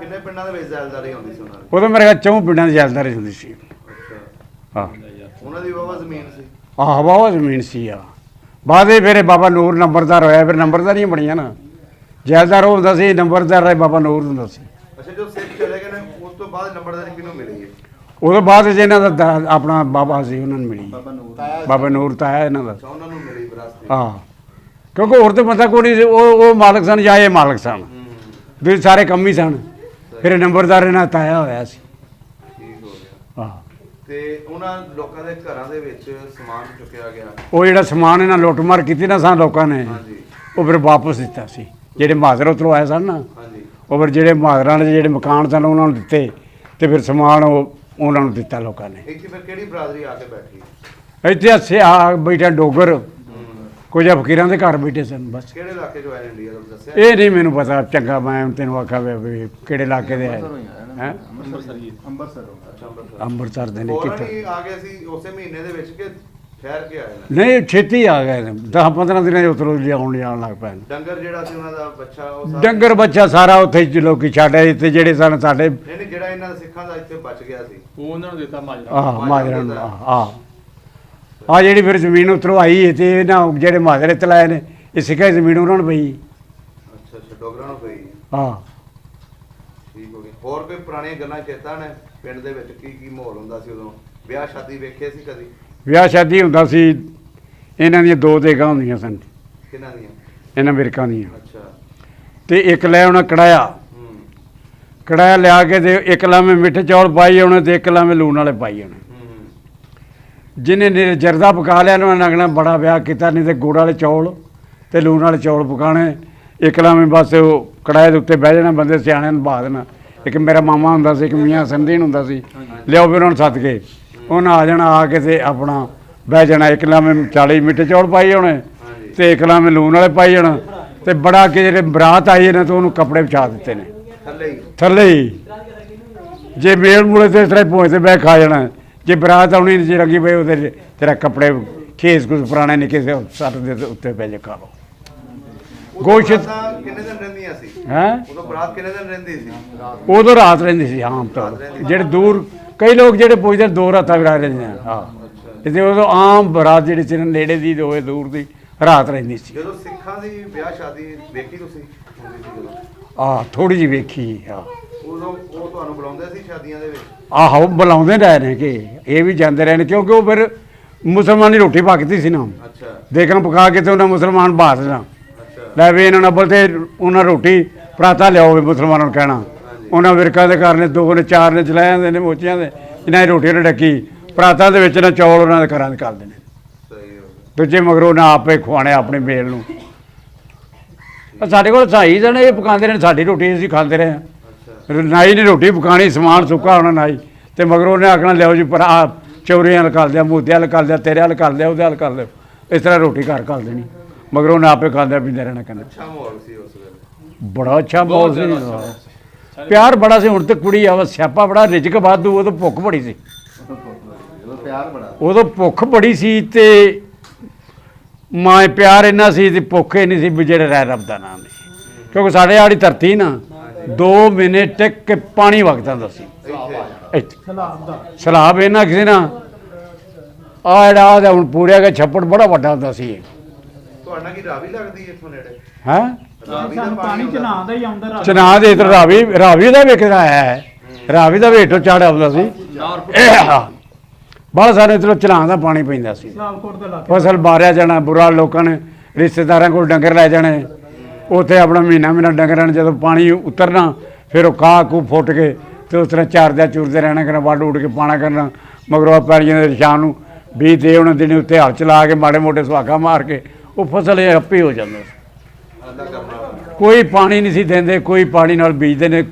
ਕਿੰਨੇ ਪਿੰਡਾਂ ਦੇ ਵਿੱਚ ਜ਼ੈਲਦਾਰੀ ਹੁੰਦੀ ਸੀ ਉਹਨਾਂ ਦੀ? ਉਦੋਂ ਮੇਰੇ ਕੋਲ 4 ਪਿੰਡਾਂ ਦੀ ਜੈਲਦਾਰੀ ਹੁੰਦੀ ਸੀ। ਅੱਛਾ ਹਾਂ ਉਹਨਾਂ ਦੀ ਵਾਵਾ ਜ਼ਮੀਨ ਸੀ? ਆਹ ਵਾਵਾ ਜ਼ਮੀਨ ਸੀ ਆ। ਬਾਅਦੇ ਫਿਰ ਬਾਬਾ ਨੂਰ ਨੰਬਰਦਾਰ ਹੋਇਆ, ਫਿਰ ਨੰਬਰਦਾਰੀਆਂ ਬਣੀਆਂ ਨਾ। ਜੈਲਦਾਰ ਉਹ ਹੁੰਦਾ ਸੀ, ਨੰਬਰਦਾਰ ਬਾਬਾ ਨੂਰ ਹੁੰਦਾ ਸੀ। ਅੱਛਾ ਜਦੋਂ ਸਿੱਖ ਚਲੇ ਗਏ ਨੇ ਉਸ ਤੋਂ ਬਾਅਦ ਨੰਬਰਦਾਰੀ ਕਿਹਨੂੰ ਮਿਲੀ ਹੈ? ਉਦੋਂ ਬਾਅਦ ਇਹਨਾਂ ਦਾ ਆਪਣਾ ਬਾਬਾ ਸੀ, ਉਹਨਾਂ ਨੂੰ ਮਿਲੀ ਬਾਬਾ ਨੂਰ ਬਾਬਾ ਨੂਰ ਤਾਂ ਹੈ ਇਹਨਾਂ ਦਾ। ਅੱਛਾ ਉਹਨਾਂ ਨੂੰ ਮਿਲੀ ਵਿਰਾਸਤ। ਹਾਂ ਕਿਉਂਕਿ ਹੋਰ ਤਾਂ ਪਤਾ ਕੋਈ ਨਹੀਂ ਸੀ, ਉਹ ਮਾਲਕ ਸਨ ਜਾਂ ਇਹ ਮਾਲਕ ਸਨ, ਦੂਜੇ ਸਾਰੇ ਕੰਮ ਹੀ ਸਨ। ਫਿਰ ਨੰਬਰਦਾਰ ਇਹਨਾਂ ਤਾਇਆ ਹੋਇਆ ਸੀ। ਠੀਕ ਹੋ ਗਿਆ। ਹਾਂ ਤੇ ਉਹਨਾਂ ਲੋਕਾਂ ਦੇ ਘਰਾਂ ਦੇ ਵਿੱਚ ਸਮਾਨ ਚੁੱਕਿਆ ਗਿਆ। ਉਹ ਜਿਹੜਾ ਸਮਾਨ ਇਹਨਾਂ ਲੁੱਟਮਾਰ ਕੀਤੀ ਨਾ ਸਾਨੂੰ ਲੋਕਾਂ ਨੇ, ਹਾਂਜੀ ਉਹ ਫਿਰ ਵਾਪਸ ਦਿੱਤਾ ਸੀ। ਜਿਹੜੇ ਮਹਾਜਰ ਉੱਧਰੋਂ ਆਏ ਸਨ ਨਾ, ਹਾਂਜੀ ਉਹ ਫਿਰ ਜਿਹੜੇ ਮਹਾਜਰਾਂ ਦੇ ਜਿਹੜੇ ਮਕਾਨ ਸਨ ਉਹਨਾਂ ਨੂੰ ਦਿੱਤੇ, ਤੇ ਫਿਰ ਸਮਾਨ ਉਹ ਉਹਨਾਂ ਨੂੰ ਦਿੱਤਾ ਲੋਕਾਂ ਨੇ। ਇੱਥੇ ਫਿਰ ਕਿਹੜੀ ਬਰਾਦਰੀ ਆ ਕੇ ਬੈਠੀ? ਇੱਥੇ ਅਸੀਂ ਆ ਬੈਠਾ ਡੋਗਰ, ਕੁਝ ਫਕੀਰਾਂ ਦੇ ਘਰ ਬੈਠੇ ਸਨ ਬਸ। ਕਿਹੜੇ ਇਲਾਕੇ ਚੋਂ ਆਏ ਇੰਡੀਆ ਤੋਂ ਦੱਸਿਆ? ਇਹ ਨਹੀਂ ਮੈਨੂੰ ਪਤਾ ਚੰਗਾ, ਮੈਂ ਤੈਨੂੰ ਆਖਿਆ ਵੀ ਕਿਹੜੇ ਇਲਾਕੇ ਦੇ ਆਏ ਹੈ। ਅੰਮ੍ਰਿਤਸਰ ਅੰਮ੍ਰਿਤਸਰ ਦੇ ਨੇ ਫੌਰਨ ਕਿੱਥੇ? ਹੀ ਆ ਗਏ ਸੀ ਉਸੇ ਮਹੀਨੇ ਦੇ ਵਿੱਚ ਕਿ ਠਹਿਰ ਕੇ ਆਏ ਨੇ? ਨਹੀਂ ਛੇਤੀ ਆ ਗਏ 10-15 ਦਿਨਾਂ 'ਚ ਉੱਧਰੋਂ ਲਿਆਉਣ ਜਾਣ ਲੱਗ ਪਏ। ਡੰਗਰ ਜਿਹੜਾ ਸੀ ਉਹਨਾਂ ਦਾ ਬੱਚਾ ਉਹ ਸਾਰਾ- ਡੰਗਰ ਬੱਚਾ ਸਾਰਾ ਉੱਥੇ ਹੀ ਲੋਕੀ ਛੱਡ ਆਏ, ਤੇ ਜਿਹੜੇ ਸਨ ਸਾਡੇ ਨਹੀਂ ਨਹੀਂ, ਜਿਹੜਾ ਇਹਨਾਂ ਦਾ ਸਿੱਖਾਂ ਦਾ ਇੱਥੇ ਬਚ ਗਿਆ ਸੀ। ਉਹ ਉਹਨਾਂ ਨੂੰ ਦਿੱਤਾ ਮਾਜਰਾ। ਮਾਜਰਾਂ ਨੂੰ ਆ ਜਿਹੜੀ ਫਿਰ ਜ਼ਮੀਨ ਉੱਧਰੋਂ ਆਈ ਹੈ, ਤੇ ਇਹਨਾਂ ਜਿਹੜੇ ਮਾਜਰੇ ਇੱਥੇ ਲਾਏ ਨੇ, ਇਹ ਸਿੱਖਾਂ ਦੀ ਜ਼ਮੀਨ ਉਹਨਾਂ ਨੂੰ ਪਈ। ਅੱਛਾ ਅੱਛਾ, ਡੋਗਰਾਂ ਨੂੰ ਪਈ। ਹਾਂ ਠੀਕ ਹੋ ਗਿਆ। ਹੋਰ ਕੋਈ ਪੁਰਾਣੀਆਂ ਗੱਲਾਂ ਚੇਤਾ ਨੇ ਪਿੰਡ ਦੇ ਵਿੱਚ? ਕੀ ਕੀ ਮਾਹੌਲ ਹੁੰਦਾ ਸੀ ਉਦੋਂ? ਵਿਆਹ ਸ਼ਾਦੀ ਵੇਖੇ ਸੀ ਕਦੀ? ਵਿਆਹ ਸ਼ਾਦੀ ਹੁੰਦਾ ਸੀ, ਇਹਨਾਂ ਦੀਆਂ 2 ਦੇਗਾਂ ਹੁੰਦੀਆਂ ਸਨ, ਕਿਹਨਾਂ ਦੀਆਂ? ਇਹਨਾਂ ਮਿਰਕਾਂ ਦੀਆਂ, ਅੱਛਾ। ਤੇ ਇੱਕ ਲੈ ਆਉਣਾ ਕੜਾਇਆ, ਕੜਾਇਆ ਲਿਆ ਕੇ ਤੇ ਇੱਕ ਲਾਵੇਂ ਮਿੱਠੇ ਚੌਲ ਪਾਈ ਆਉਣੇ, ਤੇ ਇੱਕ ਲਾਵੇਂ ਲੂਣ ਵਾਲੇ ਪਾਈ ਆਉਣੇ। ਜਿਹਨੇ ਜਰਦਾ ਪਕਾ ਲਿਆ ਉਹਨਾਂ ਨਗਣਾ ਬੜਾ ਵਿਆਹ ਕੀਤਾ, ਨਹੀਂ ਤੇ ਗੁੜ ਵਾਲੇ ਚੌਲ ਤੇ ਲੂਣ ਵਾਲੇ ਚੌਲ ਪਕਾਣੇ। ਇੱਕ ਲਾਵੇਂ ਬਸ ਉਹ ਕੜਾਏ ਦੇ ਉੱਤੇ ਬਹਿ ਜਾਣਾ, ਬੰਦੇ ਸਿਆਣਿਆਂ ਨੂੰ ਬਹਾ ਦੇਣਾ। ਇੱਕ ਮੇਰਾ ਮਾਮਾ ਹੁੰਦਾ ਸੀ, ਇੱਕ ਮੀਆਂ ਸੰਦੀਨ ਹੁੰਦਾ ਸੀ, ਲਿਆਓ ਫਿਰ ਉਹਨਾਂ ਨੂੰ ਸੱਦ ਕੇ, ਉਹਨਾਂ ਆ ਜਾਣਾ, ਆ ਕੇ ਤੇ ਆਪਣਾ ਬਹਿ ਜਾਣਾ। ਇੱਕ ਲਾਵੇਂ 40 ਮਿੱਠੇ ਚੌਲ ਪਾਈ ਆਉਣੇ, ਤੇ ਇੱਕ ਲਾਵੇਂ ਲੂਣ ਵਾਲੇ ਪਾਈ ਜਾਣਾ। ਤੇ ਬੜਾ ਕਿ ਜਿਹੜੇ ਬਰਾਤ ਆਈ ਨੇ, ਤੇ ਉਹਨੂੰ ਕੱਪੜੇ ਵਿਛਾ ਦਿੱਤੇ ਨੇ ਥੱਲੇ ਹੀ। ਜੇ ਮੇਲ ਮੂਲੇ ਤੇ ਇਸ ਤਰ੍ਹਾਂ ਪਹੁੰਚ ਤੇ ਬਹਿ ਖਾ ਜਾਣਾ। ਜੇ ਬਰਾਤ ਆਉਣੀ ਨਹੀਂ ਰੰਗੀ ਪਈ, ਉਹਦੇ ਤੇਰਾ ਕੱਪੜੇ ਖੇਸ ਕੁਝ ਪੁਰਾਣੇ ਨਿੱਕੇ ਸੇ ਸੱਟ ਦੇ ਉੱਤੇ ਪੈ ਜੇ ਖਾ ਲਓ। ਗੋਸ਼ਤ ਕਿੰਨੇ ਦਿਨ ਰਹਿੰਦੀਆਂ ਸੀ? ਹੈਂ? ਉਦੋਂ ਬਰਾਤ ਕਿੰਨੇ ਦਿਨ ਰਹਿੰਦੀ ਸੀ? ਉਦੋਂ ਰਾਤ ਰਹਿੰਦੀ ਸੀ ਆਮ ਤੌਰ, ਜਿਹੜੇ ਦੂਰ ਕਈ ਲੋਕ ਜਿਹੜੇ ਪੁੱਛਦੇ 2 ਰਾਤਾਂ ਵੀ ਰਹਿੰਦੇ ਨੇ। ਹਾਂ, ਤੇ ਉਦੋਂ ਆਮ ਬਰਾਤ ਜਿਹੜੀ ਸੀ ਨੇੜੇ ਦੀ ਤੇ ਹੋਏ ਦੂਰ ਦੀ ਰਾਤ ਰਹਿੰਦੀ ਸੀ। ਜਦੋਂ ਸਿੱਖਾਂ ਦੀ ਵਿਆਹ ਸ਼ਾਦੀ ਵੇਖੀ ਤੁਸੀਂ? ਹੁੰਦੀ ਸੀ ਜਦੋਂ? ਥੋੜੀ ਜਿਹੀ ਵੇਖੀ। ਉਦੋਂ ਉਹ ਤੁਹਾਨੂੰ ਬੁਲਾਉਂਦੇ ਸੀ ਸ਼ਾਦੀਆਂ ਦੇ ਵਿੱਚ? ਆਹੋ ਬੁਲਾਉਂਦੇ ਰਹੇ ਨੇ, ਕਿ ਇਹ ਵੀ ਜਾਂਦੇ ਰਹੇ ਨੇ, ਕਿਉਂਕਿ ਉਹ ਫਿਰ ਮੁਸਲਮਾਨੀ ਰੋਟੀ ਪੱਕਦੀ ਸੀ ਨਾ। ਅੱਛਾ ਦੇਖਾਂ ਪਕਾ ਕੇ ਤੇ ਉਹਨਾਂ ਮੁਸਲਮਾਨ ਬਾਤ ਦੇਣਾ, ਅੱਛਾ। ਲੈ ਵੀ ਇਹਨਾਂ ਨਾਲ ਤੇ ਉਹਨਾਂ ਰੋਟੀ ਪਰਾਤਾ ਲਿਆਓ, ਮੁਸਲਮਾਨਾਂ ਨੂੰ ਕਹਿਣਾ। ਉਹਨਾਂ ਵਿਰਕਾਂ ਦੇ ਘਰ ਨੇ 2 ਨੇ 4 ਨੇ ਚਲਾਏ ਜਾਂਦੇ ਨੇ ਮੋਚਿਆਂ ਦੇ, ਇਹਨਾਂ ਦੀ ਰੋਟੀ ਨੇ ਡੱਕੀ ਪਰਾਤਾਂ ਦੇ ਵਿੱਚ ਨਾ ਚੌਲ ਉਹਨਾਂ ਦੇ ਘਰਾਂ ਦੇ ਕਰਦੇ ਨੇ। ਸਹੀ ਹੋ ਗਿਆ। ਦੂਜੇ ਮਗਰੋਂ ਨਾ ਆਪੇ ਖਵਾਣੇ ਆਪਣੇ ਮੇਲ ਨੂੰ। ਸਾਡੇ ਕੋਲ ਸਾਈ ਜਣੇ ਇਹ ਪਕਾਉਂਦੇ ਨੇ, ਸਾਡੀ ਰੋਟੀ ਅਸੀਂ ਖਾਂਦੇ ਰਹੇ ਹਾਂ। ਨਾਈ ਨੇ ਰੋਟੀ ਪਕਾਣੀ, ਸਮਾਨ ਸੁੱਕਾ ਹੋਣਾ ਨਾਈ, ਤੇ ਮਗਰੋਂ ਉਹਨੇ ਆਖਣਾ ਲਿਆਓ ਜੀ ਪਰ ਆ ਚੌਰੀਆਂ ਹਲ ਕਰ ਦਿਆ, ਮੂਧੇ ਹਲ ਕਰ ਦਿਆ, ਤੇਰੇ ਹਲ ਕਰ ਦਿਆ, ਉਹਦੇ ਹਲ ਕਰ ਦਿਓ। ਇਸ ਤਰ੍ਹਾਂ ਰੋਟੀ ਘਰ ਕਰ ਦੇਣੀ, ਮਗਰੋਂ ਉਹਨੇ ਆਪੇ ਖਾਂਦਾ ਪੀਂਦਾ ਰਹਿਣਾ। ਕਹਿੰਦਾ ਅੱਛਾ ਮਾਹੌਲ ਸੀ ਉਸ ਵੇਲੇ? ਬੜਾ ਅੱਛਾ ਮਾਹੌਲ ਸੀ, ਪਿਆਰ ਬੜਾ ਸੀ। ਹੁਣ ਤੇ ਕੁੜੀ ਆਵਾ ਸਿਆਪਾ ਬੜਾ, ਰਿਜਕ ਵਾਧੂ, ਉਦੋਂ ਭੁੱਖ ਬੜੀ ਸੀ। ਪਿਆਰ ਬੜਾ। ਉਦੋਂ ਭੁੱਖ ਬੜੀ ਸੀ, ਤੇ ਮਾਂ ਪਿਆਰ ਇੰਨਾ ਸੀ, ਤੇ ਭੁੱਖ ਇੰਨੀ ਸੀ ਵੀ ਜਿਹੜੇ ਰਹਿ ਰੱਬ ਦਾ ਨਾਮ ਨਹੀਂ। ਕਿਉਂਕਿ ਸਾਡੇ ਆੜੀ ਧਰਤੀ ਨਾ 2 ਮਹੀਨੇ ਟਿਕ ਕੇ ਪਾਣੀ ਵਗਦਾ ਹੁੰਦਾ ਸੀ। ਸਲਾਬ ਇਹਨਾਂ ਕਿਸੇ ਨਾ ਆ ਜਿਹੜਾ ਉਹਦਾ ਹੁਣ ਪੂਰਿਆ ਗਿਆ ਛੱਪੜ ਬੜਾ ਵੱਡਾ ਹੁੰਦਾ ਸੀ। ਤੁਹਾਡਾ ਕੀ ਰਾਵੀ ਲੱਗਦੀ ਇੱਥੋਂ ਨੇੜੇ? ਹੈਂ? ਰਾਵੀ ਦਾ ਸਾਨੂੰ ਪਾਣੀ ਚਨਾ ਦਾ ਹੀ ਆਉਂਦਾ। ਚਨਾ ਦੇ ਇੱਧਰ ਰਾਵੀ ਦਾ ਵੇਖਦਾ ਹੈ, ਰਾਵੀ ਦਾ ਵੇਟੋ ਚੜ੍ਹ ਆਉਂਦਾ ਸੀ। ਬਹੁਤ ਸਾਰੇ ਇੱਧਰੋਂ ਚਨਾ ਦਾ ਪਾਣੀ ਪੈਂਦਾ ਸੀ। ਸਿਆਲਕੋਟ ਦੇ ਇਲਾਕੇ ਫਸਲ ਬਾਰਿਆ ਜਾਣਾ, ਬੁਰਾ ਲੋਕਾਂ ਨੇ ਰਿਸ਼ਤੇਦਾਰਾਂ ਕੋਲ ਡੰਗਰ ਲੈ ਜਾਣੇ, ਉੱਥੇ ਆਪਣਾ ਮਹੀਨਾ ਡੰਗਰਾਂ ਨੇ ਜਦੋਂ ਪਾਣੀ ਉਤਰਨਾ, ਫਿਰ ਉਹ ਕਾਹ ਕੂ ਫੁੱਟ ਕੇ ਤੇ ਉਸ ਤਰ੍ਹਾਂ ਚਾਰਦਿਆਂ ਚੁਰਦੇ ਰਹਿਣਾ ਕਰਨਾ, ਵੱਢ ਉੱਡ ਕੇ ਪਾਣਾ ਕਰਨਾ। ਮਗਰੋਂ ਪੈਲੀਆਂ ਦੇ ਸ਼ਾਮ ਨੂੰ 20 ਦੇ ਉਹਨਾਂ ਦਿਨ ਉੱਤੇ ਹਲ ਚਲਾ ਕੇ ਮਾੜੇ ਮੋਟੇ ਸੁਹਾਗਾ ਮਾਰ ਕੇ ਉਹ ਫਸਲ ਇਹ ਆਪੇ ਹੋ ਜਾਂਦਾ ਸੀ। ਕੋਈ ਪਾਣੀ ਨਹੀਂ ਸੀ ਦਿੰਦੇ, ਕੋਈ ਪਾਣੀ ਨਾਲ ਬੀਜਦੇ ਨੇ,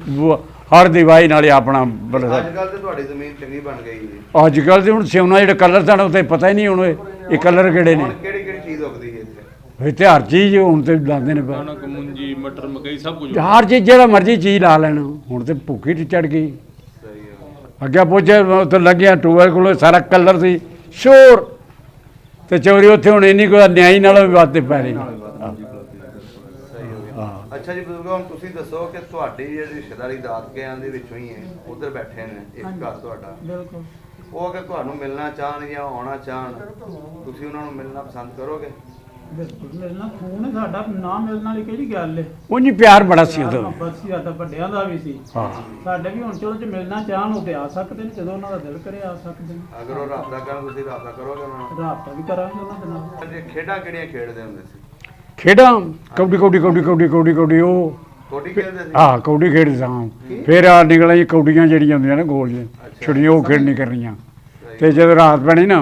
ਹਰ ਦਿਵਾਈ ਨਾਲ ਹੀ ਆਪਣਾ ਅੱਜ ਕੱਲ ਤੇ ਤੁਹਾਡੀ ਜ਼ਮੀਨ ਚੰਗੀ ਬਣ ਗਈ ਜੀ। ਅੱਜ ਕੱਲ੍ਹ ਤੇ ਹੁਣ ਸਿਉਣਾ ਜਿਹੜੇ ਕਲਰ ਸਨ ਉਹ ਤੇ ਪਤਾ ਹੀ ਨਹੀਂ ਹੁਣ ਇਹ ਕਲਰ ਕਿਹੜੇ ਨੇ। ਹੁਣ ਕਿਹੜੀ ਕਿਹੜੀ ਚੀਜ਼ ਉੱਗਦੀ ਹੈ ਇੱਥੇ? ਇੱਥੇ ਹਰ ਚੀਜ਼ ਹੁਣ ਤੇ ਲਾਉਂਦੇ ਨੇ, ਕਣਕ, ਮੁੰਜੀ, ਮਟਰ, ਮਕਈ ਸਭ ਕੁਝ। ਹਰ ਚੀਜ਼ ਜਿਹੜਾ ਮਰਜ਼ੀ ਚੀਜ਼ ਲਾ ਲੈਣ। ਹੁਣ ਤੇ ਭੁੱਖੀ ਚੜ ਗਈ। ਸਹੀ ਹੈ। ਅੱਗੇ ਪੁੱਛੇ ਉੱਥੇ ਲੱਗਿਆ ਟੂਬਲ ਕੋਲ ਸਾਰਾ ਕਲਰ ਸੀ ਸ਼ੋਰ, ਤੇ ਚੋਰੀ ਉੱਥੇ ਹੁਣ ਇੰਨੀ ਕੋਈ ਨਿਆਈ ਨਾਲੋਂ ਵੀ ਵੱਧ ਪੈ ਰਹੀ। ਅੱਛਾ ਜੀ ਬਜ਼ੁਰਗੋ, ਹੁਣ ਤੁਸੀਂ ਦੱਸੋ ਕਿ ਤੁਹਾਡੀ ਜਿਹੜੀ ਰਿਸ਼ਤੇਦਾਰੀ ਦਾਦਕਿਆਂ ਦੇ ਵਿੱਚੋਂ ਹੀ ਹੈ, ਉੱਧਰ ਬੈਠੇ ਨੇ ਇੱਕ ਘਰ ਤੁਹਾਡਾ, ਬਿਲਕੁਲ। ਉਹ ਅਗਰ ਤੁਹਾਨੂੰ ਮਿਲਣਾ ਚਾਹਣ ਜਾਂ ਆਉਣਾ ਚਾਹਣ, ਤੁਸੀਂ ਉਹਨਾਂ ਨੂੰ ਮਿਲਣਾ ਪਸੰਦ ਕਰੋਗੇ? ਬਿਲਕੁਲ ਮਿਲਣਾ, ਖੂਨ ਸਾਡਾ, ਨਾ ਮਿਲਣ ਵਾਲੀ ਕਿਹੜੀ ਗੱਲ ਹੈ। ਉਂਝ ਪਿਆਰ ਬੜਾ ਸੀ ਉਦੋਂ। ਬਸ ਹੀ ਸਾਡਾ ਵੱਡਿਆਂ ਦਾ ਵੀ ਸੀ, ਸਾਡੇ ਵੀ ਹੁਣ ਚਲੋ ਜੇ ਮਿਲਣਾ ਚਾਹਣ ਉਹ ਤੇ ਆ ਸਕਦੇ ਨੇ, ਜਦੋਂ ਉਹਨਾਂ ਦਾ ਦਿਲ ਕਰੇ ਆ ਸਕਦੇ ਨੇ। ਅਗਰ ਉਹ ਰਾਬਤਾ ਕਰਨ, ਤੁਸੀਂ ਰਾਬਤਾ ਕਰੋਗੇ ਉਹਨਾਂ ਨਾਲ? ਰਾਬਤਾ ਵੀ ਕਰਾਂਗੇ ਉਹਨਾਂ ਦੇ ਨਾਲ। ਜੇ ਖੇਡਾਂ ਕਿਹੜੀਆਂ ਖੇਡਦੇ ਹੁੰਦੇ ਸੀ? ਖੇਡਾਂ ਕੌਡੀ ਉਹ ਕੋਟੀ ਖੇਡਦੇ ਸੀ? ਹਾਂ ਕੌਡੀ ਖੇਡਦੇ ਸਾਂ। ਫਿਰ ਆ ਨਿਕਲਾਂ ਜੀ ਕੌਡੀਆਂ ਜਿਹੜੀਆਂ ਹੁੰਦੀਆਂ ਨੇ ਗੋਲ ਜਿਹੀਆਂ ਛੁੜੀਆਂ, ਉਹ ਖੇਡਣੀ ਕਰਨੀਆਂ। ਤੇ ਜਦੋਂ ਰਾਤ ਪੈਣੀ ਨਾ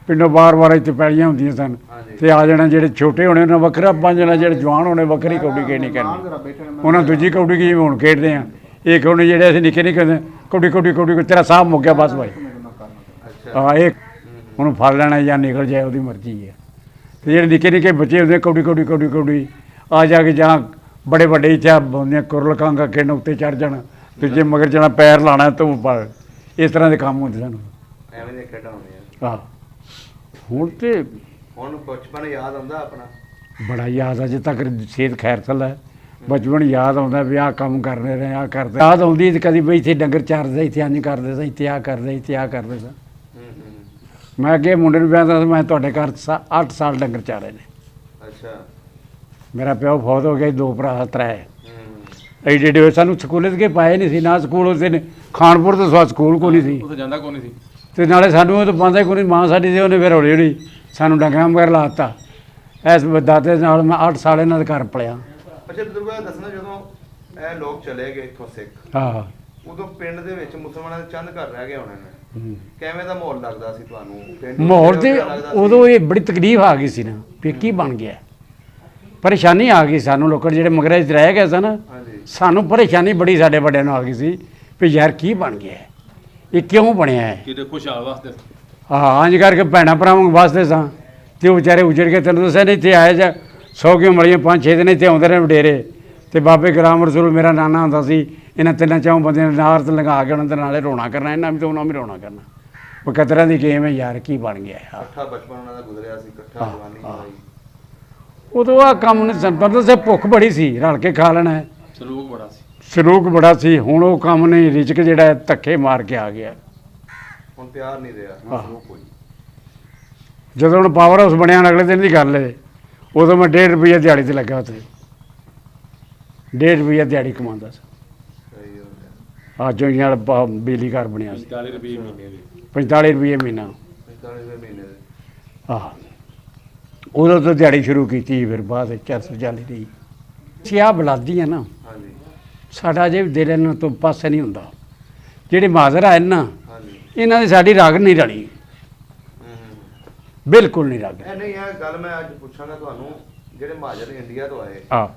ਪਿੰਡੋਂ ਬਾਰ-ਬਾਰ ਇੱਥੇ ਪੈਲੀਆਂ ਹੁੰਦੀਆਂ ਸਨ ਹਾਂਜੀ। ਤੇ ਆ ਜਾਣਾ ਜਿਹੜੇ ਛੋਟੇ ਹੋਣੇ ਉਹਨਾਂ ਵੱਖਰਾ ਪੰਜ ਜਣਾ, ਜਿਹੜੇ ਜਵਾਨ ਹੋਣੇ ਵੱਖਰੀ ਕੌਡੀ ਖੇਡਣੀ ਕਰਨੀ। ਜਰਾ ਬੈਠੇ ਨੇ ਉਹਨਾਂ ਦੂਜੀ ਕੌਡੀ ਕੀ ਜਿਵੇਂ ਹੁਣ ਖੇਡਦੇ ਆ, ਇਹ ਕੌਡੀ ਜਿਹੜੇ ਅਸੀਂ ਨਿੱਕੇ ਨਿੱਕੇ ਹੁੰਦੇ ਕੌਡੀ ਕੌਡੀ ਕੌਡੀ ਤੇਰਾ ਸਾਹ ਮੁੱਕ ਗਿਆ ਬਸ ਭਾਈ। ਅੱਛਾ ਹਾਂ ਇਹ ਉਹਨੂੰ ਫੜ ਲੈਣਾ ਜਾਂ ਨਿਕਲ ਜਾਏ ਉਹਦੀ ਮਰਜ਼ੀ ਹੈ। ਤੇ ਜਿਹੜੇ ਨਿੱਕੇ ਨਿੱਕੇ ਬੱਚੇ ਹੁੰਦੇ ਕੌਡੀ ਕੌਡੀ ਕੌਡੀ ਕੌਡੀ ਆ ਜਾ ਕੇ ਜਾਂ ਬੜੇ ਵੱਡੇ ਇੱਥੇ ਹੁੰਦੀਆਂ ਕੁਰਲ ਕਾਂਗਾ ਖੇਡਣ ਉੱਤੇ ਚੜ ਜਾਣਾ, ਦੂਜੇ ਮਗਰ ਜਾਣਾ ਪੈਰ ਲਾਣਾ ਤੂੰ ਪਰ ਇਸ ਤਰ੍ਹਾਂ ਦੇ ਕੰਮ ਹੁੰਦੇ ਸਾਨੂੰ। ਐਵੇਂ ਦੀਆਂ ਖੇਡਾਂ ਹੁੰਦੀਆਂ। ਆਹ ਹੁਣ ਤੇ ਹੁਣ ਬਚਪਨ ਯਾਦ ਆਉਂਦਾ ਆਪਣਾ। ਬੜਾ ਯਾਦ ਅਜੇ ਤੱਕ ਸਿਹਤ ਖੈਰ ਸਲ ਹੈ। ਬਚਪਨ ਯਾਦ ਆਉਂਦਾ ਵੀ ਆਹ ਕੰਮ ਕਰਨੇ ਰਹੇ ਆਹ ਕਰਦੇ ਯਾਦ ਆਉਂਦੀ ਤੇ ਕਦੀ ਬਈ ਇੱਥੇ ਡੰਗਰ ਚਾਰਦੇ ਇੱਥੇ ਇੰਝ ਕਰਦੇ ਸੀ, ਇੱਥੇ ਆਹ ਕਰਦੇ ਇੱਥੇ ਆਹ ਕਰਦੇ ਸਾਂ। ਮੈਂ ਅੱਗੇ ਮੁੰਡੇ ਨੂੰ ਕਹਿੰਦਾ ਸੀ ਮੈਂ ਤੁਹਾਡੇ ਘਰ 8 ਸਾਲ ਡੰਗਰ ਚਾਰੇ ਨੇ। ਅੱਛਾ। ਮੇਰਾ ਪਿਓ ਫੌਤ ਹੋ ਗਿਆ, 2 ਭਰਾ 3 ਐਡੇ ਐਡੇ ਹੋਏ, ਸਾਨੂੰ ਸਕੂਲੇ ਤੇ ਪਾਏ ਨਹੀਂ ਸੀ ਨਾ। ਸਕੂਲ ਉੱਥੇ ਨੇ ਖਾਨਪੁਰ ਤੋਂ ਸਵਾ ਸਕੂਲ ਕੋਈ ਨਹੀਂ ਸੀ ਉੱਥੇ ਜਾਂਦਾ ਕੋਈ ਨਹੀਂ ਸੀ। ਤੇ ਨਾਲੇ ਸਾਨੂੰ ਉਹ ਤਾਂ ਪਾਉਂਦਾ ਕੋਈ ਨਹੀਂ। ਮਾਂ ਸਾਡੀ ਸੀ ਉਹਨੇ ਫਿਰ ਹੌਲੀ ਹੌਲੀ ਸਾਨੂੰ ਡੰਗਰਾਂ ਮਗਰ ਲਾ ਦਿੱਤਾ। ਇਸ ਦਾਦੇ ਨਾਲ ਮੈਂ 8 ਸਾਲ ਇਹਨਾਂ ਦੇ ਘਰ ਪਲਿਆ। ਅੱਛਾ ਬਜ਼ੁਰਗਾਂ ਦੱਸਣਾ, ਜਦੋਂ ਇਹ ਲੋਕ ਚਲੇ ਗਏ ਇੱਥੋਂ ਸਿੱਖ, ਹਾਂ ਉਦੋਂ ਪਿੰਡ ਦੇ ਵਿੱਚ ਮੁਸਲਮਾਨਾਂ ਦੇ ਚੰਦ ਘਰ ਰਹਿ ਗਏ ਹੋਣੇ ਨੇ। ਹੂੰ। ਕਿਵੇਂ ਦਾ ਮਾਹੌਲ ਲੱਗਦਾ ਸੀ ਤੁਹਾਨੂੰ? ਪਿੰਡ ਨੂੰ ਮਾਹੌਲ ਤੇ ਕਿਹੋ ਜਿਹਾ ਲੱਗਦਾ ਸੀ? ਉਦੋਂ ਇਹ ਬੜੀ ਤਕਲੀਫ ਆ ਗਈ ਸੀ ਨਾ ਵੀ ਕੀ ਬਣ ਗਿਆ, ਪਰੇਸ਼ਾਨੀ ਆ ਗਈ ਸਾਨੂੰ ਲੋਕਾਂ ਜਿਹੜੇ ਮਗਰਾਂ 'ਚ ਰਹਿ ਗਏ ਸਨ। ਹਾਂਜੀ। ਸਾਨੂੰ ਪਰੇਸ਼ਾਨੀ ਬੜੀ ਸਾਡੇ ਵੱਡਿਆਂ ਨੂੰ ਆ ਗਈ ਸੀ ਵੀ ਯਾਰ ਕੀ ਬਣ ਗਿਆ, ਇਹ ਕਿਉਂ ਬਣਿਆ ਹੈ। ਕਿਤੇ ਖੁਸ਼ਹਾਲ ਵਾਸਤੇ ਹਾਂ ਇੰਝ ਕਰਕੇ ਭੈਣਾਂ ਭਰਾਵਾਂ ਵਾਸਤੇ ਸਾਂ ਤੇ ਉਹ ਵਿਚਾਰੇ ਉਜੜ ਕੇ ਤੈਨੂੰ ਦੱਸਿਆ ਨਹੀਂ ਇੱਥੇ ਆਏ ਜਾਂ 100 ਕਿਉਂ ਮਲੀਆਂ 5-6 ਦਿਨ ਇੱਥੇ ਆਉਂਦੇ ਰਹੇ ਵਡੇਰੇ। ਤੇ ਬਾਬੇ ਗੁਲਾਮ ਰਸੂਲ ਮੇਰਾ ਨਾਨਾ ਹੁੰਦਾ ਸੀ, ਇਹਨਾਂ 3-4 ਬੰਦਿਆਂ ਨੇ ਨਾਰ ਤੇ ਲਗਾ ਕੇ ਉਹਨਾਂ ਦੇ ਨਾਲੇ ਰੋਣਾ ਕਰਨਾ, ਇਹਨਾਂ ਵੀ ਤਾਂ ਉਹਨਾਂ ਵੀ ਰੋਣਾ ਕਰਨਾ। ਉਹ ਕਤਰਾਂ ਦੀ ਗੇਮ ਹੈ ਯਾਰ, ਕੀ ਬਣ ਗਿਆ ਯਾਰ। ਇਕੱਠਾ ਬਚਪਨ ਉਹਨਾਂ ਦਾ ਗੁਜ਼ਰਿਆ ਸੀ, ਇਕੱਠਾ ਜਵਾਨੀ ਹੋਈ। ਉਦੋਂ ਆਹ ਕੰਮ ਨੇ ਸਾਨੂੰ ਦੱਸਿਆ, ਭੁੱਖ ਬੜੀ ਸੀ, ਰਲ ਕੇ ਖਾ ਲੈਣਾ ਹੈ, ਸਲੂਕ ਬੜਾ ਸੀ। ਸਲੂਕ ਬੜਾ ਸੀ। ਹੁਣ ਉਹ ਕੰਮ ਨਹੀਂ, ਰਿਜਕ ਜਿਹੜਾ ਹੈ ਧੱਕੇ ਮਾਰ ਕੇ ਆ ਗਿਆ। ਹੁਣ ਪਿਆਰ ਨਹੀਂ ਰਿਹਾ। ਆਹ। ਜਦੋਂ ਹੁਣ ਪਾਵਰ ਹਾਊਸ ਬਣਿਆ ਅਗਲੇ ਦਿਨ ਦੀ ਗੱਲ ਹੈ, ਉਦੋਂ ਮੈਂ 1.5 ਰੁਪਈਆ ਦਿਹਾੜੀ ਤੇ ਲੱਗਾ ਉੱਥੇ। 1.5 ਰੁਪਈਆ ਦਿਹਾੜੀ ਕਮਾਉਂਦਾ ਸੀ। ਸਹੀ ਹੋ ਗਿਆ। ਅੱਜ ਜਿਹੜਾ ਬਿਜਲੀ ਘਰ ਬਣਿਆ ਸੀ 40 ਰੁਪਏ ਮਹੀਨੇ ਦੇ। 45 ਰੁਪਈਏ ਮਹੀਨਾ। 45 ਰੁਪਏ ਮਹੀਨੇ ਦੇ। ਆਹ ਉਦੋਂ ਤੋਂ ਦਿਹਾੜੀ ਸ਼ੁਰੂ ਕੀਤੀ, ਫਿਰ ਬਾਅਦ ਵਿੱਚ 400 ਚੱਲੀ ਰਹੀ। ਅਸੀਂ ਆਹ ਬਲਾਦੀ ਆ ਨਾ, ਹਾਂਜੀ ਸਾਡਾ ਜੇ ਦਿਲ ਇਹਨਾਂ ਤੋਂ ਪਾਸੇ ਨਹੀਂ ਹੁੰਦਾ। ਜਿਹੜੇ ਮਾਜ਼ਰ ਆਏ ਨਾ, ਹਾਂਜੀ। ਇਹਨਾਂ ਦੀ ਸਾਡੀ ਰਗ ਨਹੀਂ ਰਲੀ, ਬਿਲਕੁਲ ਨਹੀਂ ਰਗ। ਇਹ ਨਹੀਂ, ਇਹ ਗੱਲ ਮੈਂ ਅੱਜ ਪੁੱਛਾਂਗਾ ਤੁਹਾਨੂੰ, ਜਿਹੜੇ ਮਹਾਜਰ ਇੰਡੀਆ ਤੋਂ ਆਏ, ਆ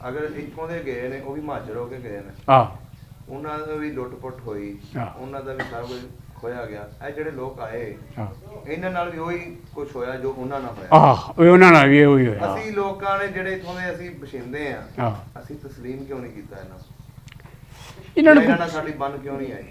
ਅਗਰ ਇੱਥੋਂ ਦੇ ਗਏ ਨੇ, ਉਹ ਵੀ ਮਹਾਜਰ ਹੋ ਕੇ ਗਏ ਨੇ, ਆ ਉਹਨਾਂ ਦਾ ਵੀ ਲੁੱਟ-ਪੁੱਟ ਹੋਈ, ਹਾਂ। ਉਹਨਾਂ ਦਾ ਵੀ ਸਾਰਾ ਕੁਝ ਖੋਇਆ ਗਿਆ। ਇਹ ਜਿਹੜੇ ਲੋਕ ਆਏ, ਆ ਇਹਨਾਂ ਨਾਲ ਵੀ ਉਹੀ ਕੁਝ ਹੋਇਆ ਜੋ ਉਹਨਾਂ ਨਾਲ ਹੋਇਆ। ਆਹ ਉਹਨਾਂ ਨਾਲ ਵੀ ਇਹੋ ਹੀ ਹੋਇਆ। ਅਸੀਂ ਲੋਕਾਂ ਨੇ ਜਿਹੜੇ ਇੱਥੋਂ ਦੇ ਅਸੀਂ ਬਸ਼ਿੰਦੇ ਆ, ਆ ਅਸੀਂ ਤਸਲੀਮ ਕਿਉਂ ਨਹੀਂ ਕੀਤਾ ਇਹਨਾਂ ਇਹਨਾਂ ਇਹਨਾਂ ਨੂੰ ਨਾਲ ਸਾਡੀ ਬਣ ਕਿਉਂ ਨਹੀਂ ਆਈ?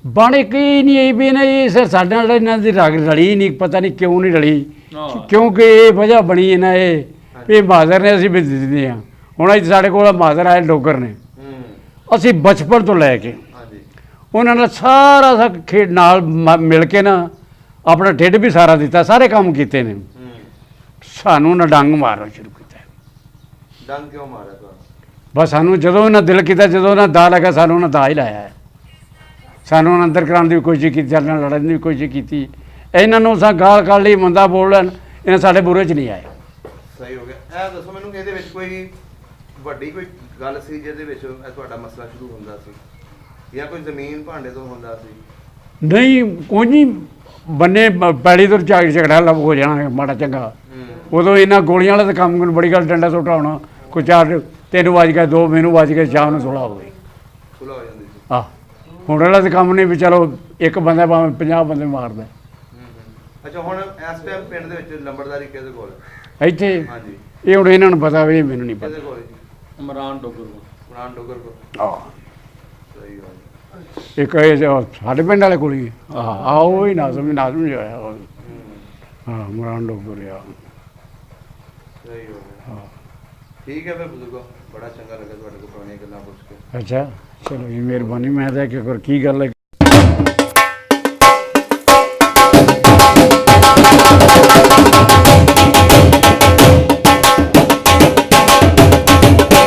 ਬਣ ਕੀ ਨਹੀਂ ਆਈ ਵੀ ਇਹਨਾਂ ਇਹ ਸਰ ਸਾਡੇ ਨਾਲ ਇਹਨਾਂ ਦੀ ਰਗ ਰਲੀ ਨਹੀਂ, ਪਤਾ ਨਹੀਂ ਕਿਉਂ ਨਹੀਂ ਰਲੀ। ਹਾਂ। ਕਿਉਂਕਿ ਇਹ ਵਜ੍ਹਾ ਬਣੀ ਇਹਨਾਂ ਇਹ ਮਾਜ਼ਰ ਨੇ, ਅਸੀਂ ਵੀ ਦਿੰਦੇ ਹਾਂ। ਹੁਣ ਅੱਜ ਸਾਡੇ ਕੋਲ ਮਾਜ਼ਰ ਆਏ ਡੋਗਰ ਨੇ, ਅਸੀਂ ਬਚਪਨ ਤੋਂ ਲੈ ਕੇ ਹਾਂਜੀ। ਉਹਨਾਂ ਨਾਲ ਸਾਰਾ ਖੇਡ ਨਾਲ ਮਿਲ ਕੇ ਨਾ ਆਪਣਾ ਢਿੱਡ ਵੀ ਸਾਰਾ ਦਿੱਤਾ, ਸਾਰੇ ਕੰਮ ਕੀਤੇ ਨੇ। ਸਾਨੂੰ ਨਾ ਡੰਗ ਮਾਰਨਾ ਸ਼ੁਰੂ ਕੀਤਾ। ਡੰਗ ਕਿਉਂ ਮਾਰਿਆ ਤੁਹਾਨੂੰ? ਬਸ ਸਾਨੂੰ ਜਦੋਂ ਉਹਨਾਂ ਦਿਲ ਕੀਤਾ, ਜਦੋਂ ਉਹਨਾਂ ਦਾ ਲੱਗਾ, ਸਾਨੂੰ ਉਹਨਾਂ ਦਾ ਹੀ ਲਾਇਆ ਹੈ। ਸਾਨੂੰ ਉਹਨਾਂ ਅੰਦਰ ਕਰਾਉਣ ਦੀ ਵੀ ਕੋਸ਼ਿਸ਼ ਕੀਤੀ, ਸਾਡੇ ਨਾਲ ਲੜਨ ਦੀ ਵੀ ਕੋਸ਼ਿਸ਼ ਕੀਤੀ। ਇਹਨਾਂ ਨੂੰ ਸਾਂ ਗਾਲ ਕੱਢ ਲਈ, ਮੰਦਾ ਬੋਲ ਲੈਣ, ਇਹਨਾਂ ਸਾਡੇ ਬੁਰੇ 'ਚ ਨਹੀਂ ਆਏ। ਸਹੀ ਹੋ ਗਿਆ। ਇਹ ਦੱਸੋ ਮੈਨੂੰ, ਇਹਦੇ ਵਿੱਚ ਕੋਈ ਵੱਡੀ ਕੋਈ ਗੱਲ ਸੀ ਜਿਹਦੇ ਵਿੱਚ ਇਹ ਤੁਹਾਡਾ ਮਸਲਾ ਸ਼ੁਰੂ ਹੁੰਦਾ ਸੀ, ਜਾਂ ਕੋਈ ਜ਼ਮੀਨ ਭਾਂਡੇ ਤੋਂ ਹੁੰਦਾ ਸੀ? ਨਹੀਂ ਕੋਈ ਨਹੀਂ, ਬੰਨੇ ਪੈਲੀ ਤੋਂ ਝਗੜਾ ਲੱਭ ਹੋ ਜਾਣਾ ਮਾੜਾ ਚੰਗਾ। ਉਦੋਂ ਇਹਨਾਂ ਗੋਲੀਆਂ ਵਾਲਾ ਤਾਂ ਕੰਮ ਨੂੰ ਬੜੀ ਗੱਲ, ਡੰਡਾ ਸੁੱਟਾ ਹੋਣਾ, ਕੋਈ 4 3 ਵੱਜ ਗਏ, 2 ਮੈਨੂੰ ਵੱਜ ਗਏ, ਸ਼ਾਮ ਨੂੰ ਸੁਲਾਹ ਹੋ ਗਈ। ਸੁਲਾਹ ਹੋ ਜਾਂਦੀ ਸੀ। ਆਹ ਹੁਣ ਵਾਲਾ ਤਾਂ ਕੰਮ ਨਹੀਂ ਵੀ ਚਲੋ ਇੱਕ ਬੰਦਾ ਭਾਵੇਂ 50 ਬੰਦੇ ਮਾਰਦਾ। ਅੱਛਾ, ਹੁਣ ਇਸ ਟਾਈਮ ਪਿੰਡ ਦੇ ਵਿੱਚ ਲੰਬੜਦਾਰੀ ਕਿਹਦੇ ਕੋਲ ਹੈ? ਇੱਥੇ ਹਾਂਜੀ। ਇਹ ਹੁਣ ਇਹਨਾਂ ਨੂੰ ਪਤਾ ਵੀ ਮੈਨੂੰ ਨਹੀਂ ਕਿਹਦੇ ਪਤਾ। ਕੋਲ ਹੈ ਜੀ? ਇਮਰਾਨ ਡੋਗਰ ਕੋਲ। ਇਮਰਾਨ ਡੋਗਰ ਕੋਲ। ਆਹ ਸਹੀ ਗੱਲ। ਇੱਕ ਇਹ ਸਾਡੇ ਪਿੰਡ ਵਾਲੇ ਕੋਲ ਹੀ ਆਹ ਉਹ ਹੀ ਨਾਜ਼ਮ ਜਿਹਾ ਹੋਇਆ ਉਹ। ਹਾਂ ਇਮਰਾਨ ਡੋਗਰ ਆ। ਸਹੀ ਹੋ ਗਿਆ। ਹਾਂ ਠੀਕ ਹੈ ਫਿਰ ਬਜ਼ੁਰਗੋ, ਬੜਾ ਚੰਗਾ ਲੱਗਾ ਤੁਹਾਡੇ ਕੋਲ ਪੁਰਾਣੀਆਂ ਗੱਲਾਂ ਪੁੱਛ ਕੇ। ਅੱਛਾ ਚਲੋ ਜੀ, ਮਿਹਰਬਾਨੀ। ਮੈਂ ਤਾਂ ਕਿ ਕੀ ਗੱਲ ਹੈ